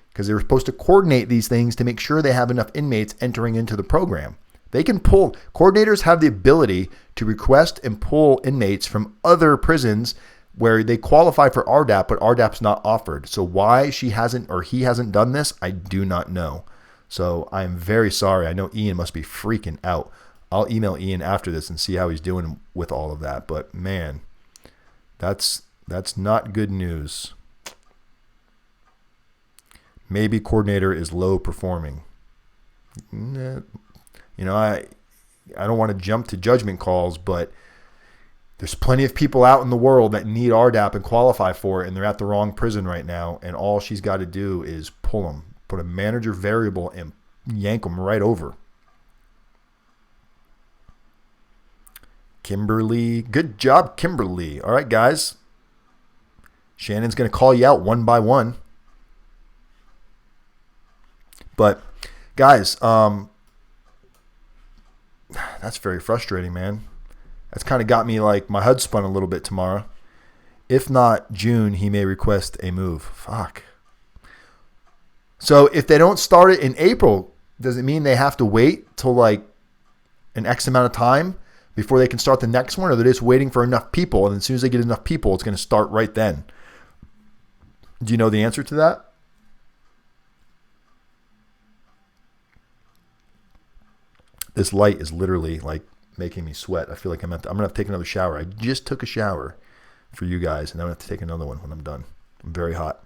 Because they were supposed to coordinate these things to make sure they have enough inmates entering into the program. Coordinators have the ability to request and pull inmates from other prisons where they qualify for RDAP, but RDAP's not offered. So why he hasn't done this, I do not know. So I'm very sorry. I know Ian must be freaking out. I'll email Ian after this and see how he's doing with all of that. But man, that's not good news. Maybe coordinator is low performing. I don't want to jump to judgment calls, but there's plenty of people out in the world that need RDAP and qualify for it, and they're at the wrong prison right now, and all she's got to do is pull them, put a manager variable, and yank them right over. Kimberly, good job, Kimberly. All right, guys. Shannon's going to call you out one by one. But guys, that's very frustrating, man. That's kind of got me like my HUD spun a little bit tomorrow. If not June, he may request a move. Fuck. So if they don't start it in April, does it mean they have to wait till like an X amount of time before they can start the next one? Or they're just waiting for enough people, and as soon as they get enough people, it's going to start right then? Do you know the answer to that? This light is literally like making me sweat. I feel like I'm going to have to take another shower. I just took a shower for you guys, and I'm going to have to take another one when I'm done. I'm very hot.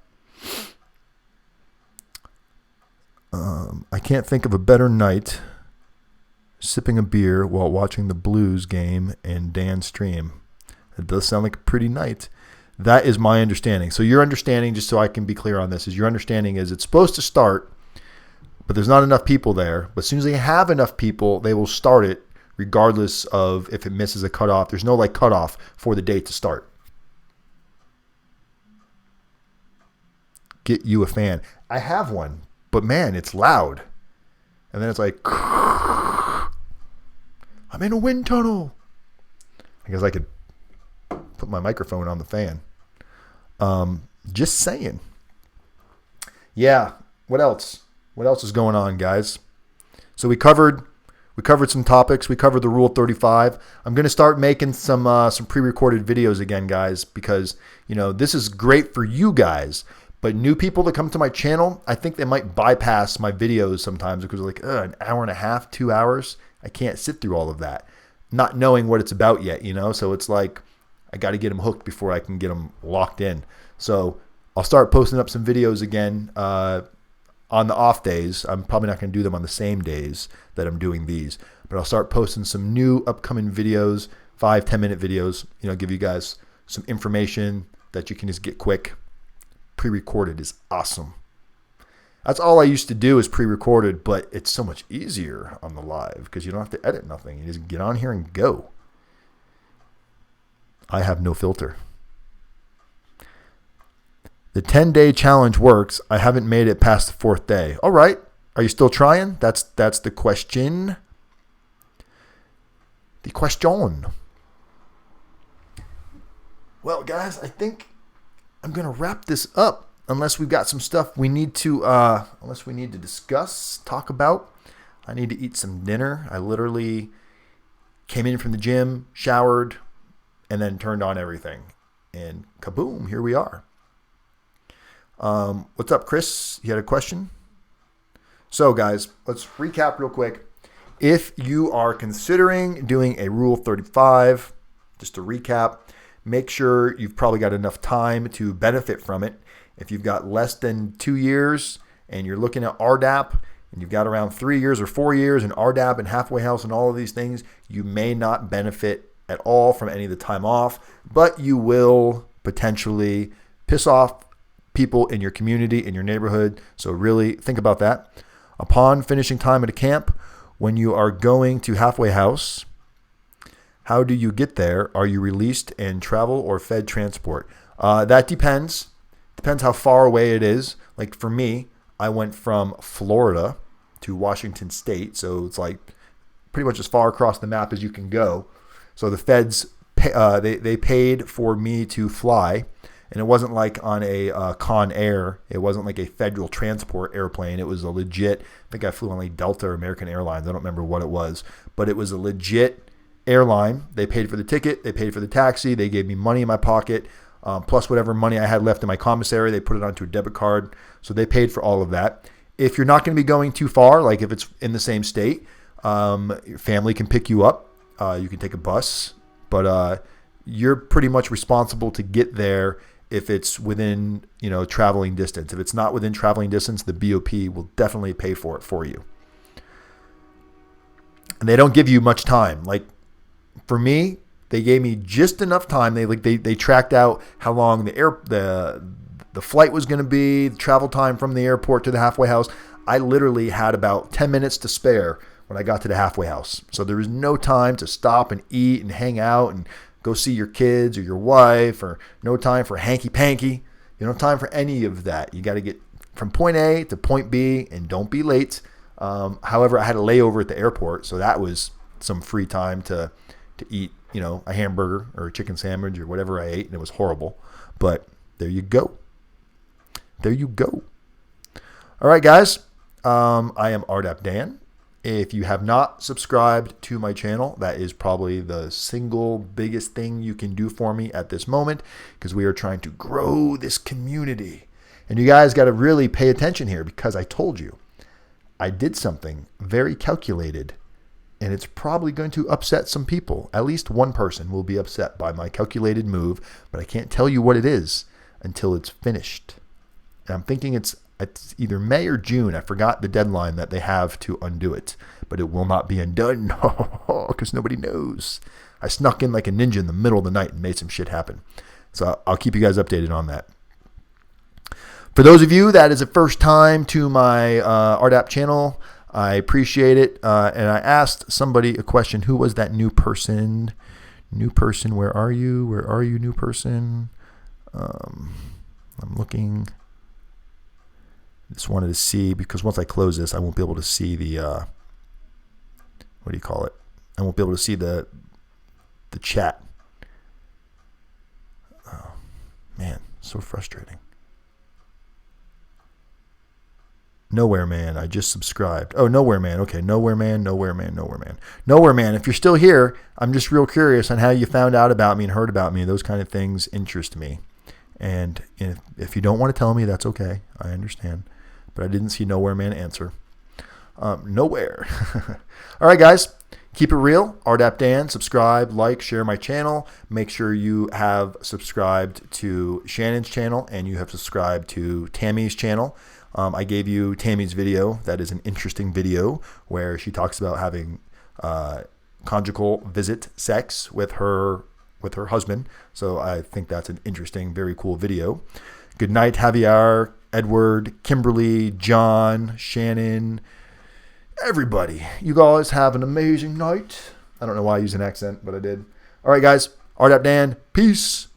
I can't think of a better night sipping a beer while watching the Blues game and Dan stream. It does sound like a pretty night. That is my understanding. So your understanding, just so I can be clear on this, is your understanding is it's supposed to start, but there's not enough people there. But as soon as they have enough people, they will start it regardless of if it misses a cutoff. There's no like cutoff for the date to start. Get you a fan. I have one, but man, it's loud. And then it's like, I'm in a wind tunnel. I guess I could put my microphone on the fan. Just saying. Yeah. What else? What else is going on, guys? So we covered some topics. We covered the Rule 35. I'm going to start making some pre-recorded videos again, guys, because this is great for you guys. But new people that come to my channel, I think they might bypass my videos sometimes because they're like, an hour and a half, 2 hours. I can't sit through all of that, not knowing what it's about yet. So it's like I got to get them hooked before I can get them locked in. So I'll start posting up some videos again. On the off days. I'm probably not going to do them on the same days that I'm doing these, but I'll start posting some new upcoming videos, 5-10 minute videos, give you guys some information that you can just get quick. Pre-recorded is awesome. That's all I used to do is pre-recorded, but it's so much easier on the live because you don't have to edit nothing. You just get on here and go. I have no filter. The 10-day challenge works. I haven't made it past the 4th day. All right. Are you still trying? That's the question. The question. Well, guys, I think I'm going to wrap this up unless we've got some stuff we need to discuss, talk about. I need to eat some dinner. I literally came in from the gym, showered, and then turned on everything. And kaboom, here we are. What's up, Chris? You had a question? So, guys, let's recap real quick. If you are considering doing a Rule 35, just to recap, make sure you've probably got enough time to benefit from it. If you've got less than 2 years and you're looking at RDAP and you've got around 3 years or 4 years in RDAP and halfway house and all of these things, you may not benefit at all from any of the time off, but you will potentially piss off people in your community, in your neighborhood. So really think about that. Upon finishing time at a camp, when you are going to halfway house, how do you get there? Are you released and travel or fed transport? That depends. Depends how far away it is. Like for me, I went from Florida to Washington State. So it's like pretty much as far across the map as you can go. So the feds, they paid for me to fly. And it wasn't like on a Con Air. It wasn't like a federal transport airplane. It was a legit, I think I flew on like Delta or American Airlines. I don't remember what it was. But it was a legit airline. They paid for the ticket. They paid for the taxi. They gave me money in my pocket, plus whatever money I had left in my commissary. They put it onto a debit card. So they paid for all of that. If you're not going to be going too far, like if it's in the same state, your family can pick you up. You can take a bus. But you're pretty much responsible to get there if it's within, traveling distance. If it's not within traveling distance, the BOP will definitely pay for it for you. And they don't give you much time. Like for me, they gave me just enough time. They tracked out how long the flight was going to be, the travel time from the airport to the halfway house. I literally had about 10 minutes to spare when I got to the halfway house. So there was no time to stop and eat and hang out and go see your kids or your wife, or no time for hanky-panky. You don't have time for any of that. You got to get from point A to point B and don't be late. However, I had a layover at the airport, so that was some free time to eat, a hamburger or a chicken sandwich or whatever I ate, and it was horrible. But there you go. There you go. All right, guys. I am rdapdan. If you have not subscribed to my channel, that is probably the single biggest thing you can do for me at this moment, because we are trying to grow this community. And you guys got to really pay attention here, because I told you I did something very calculated, and it's probably going to upset some people. At least one person will be upset by my calculated move, but I can't tell you what it is until it's finished. And I'm thinking it's either May or June. I forgot the deadline that they have to undo it, but it will not be undone because nobody knows. I snuck in like a ninja in the middle of the night and made some shit happen. So I'll keep you guys updated on that. For those of you that is the first time to my RDAP channel, I appreciate it. And I asked somebody a question. Who was that new person? New person, where are you? Where are you, new person? I'm looking. Just wanted to see, because once I close this, I won't be able to see the, what do you call it? I won't be able to see the chat. Oh, man, so frustrating. Nowhere Man, I just subscribed. Oh, Nowhere Man. Okay, Nowhere Man. Nowhere Man, if you're still here, I'm just real curious on how you found out about me and heard about me. Those kind of things interest me. And if you don't want to tell me, that's okay. I understand. But I didn't see Nowhere Man answer. Nowhere. All right, guys. Keep it real. RDAPdan. Subscribe, like, share my channel. Make sure you have subscribed to Shannon's channel and you have subscribed to Tammy's channel. I gave you Tammy's video. That is an interesting video where she talks about having conjugal visit sex with her husband. So I think that's an interesting, very cool video. Good night, Javier, Edward, Kimberly, John, Shannon, everybody. You guys have an amazing night. I don't know why I use an accent, but I did. All right, guys. RDAPdan. Peace.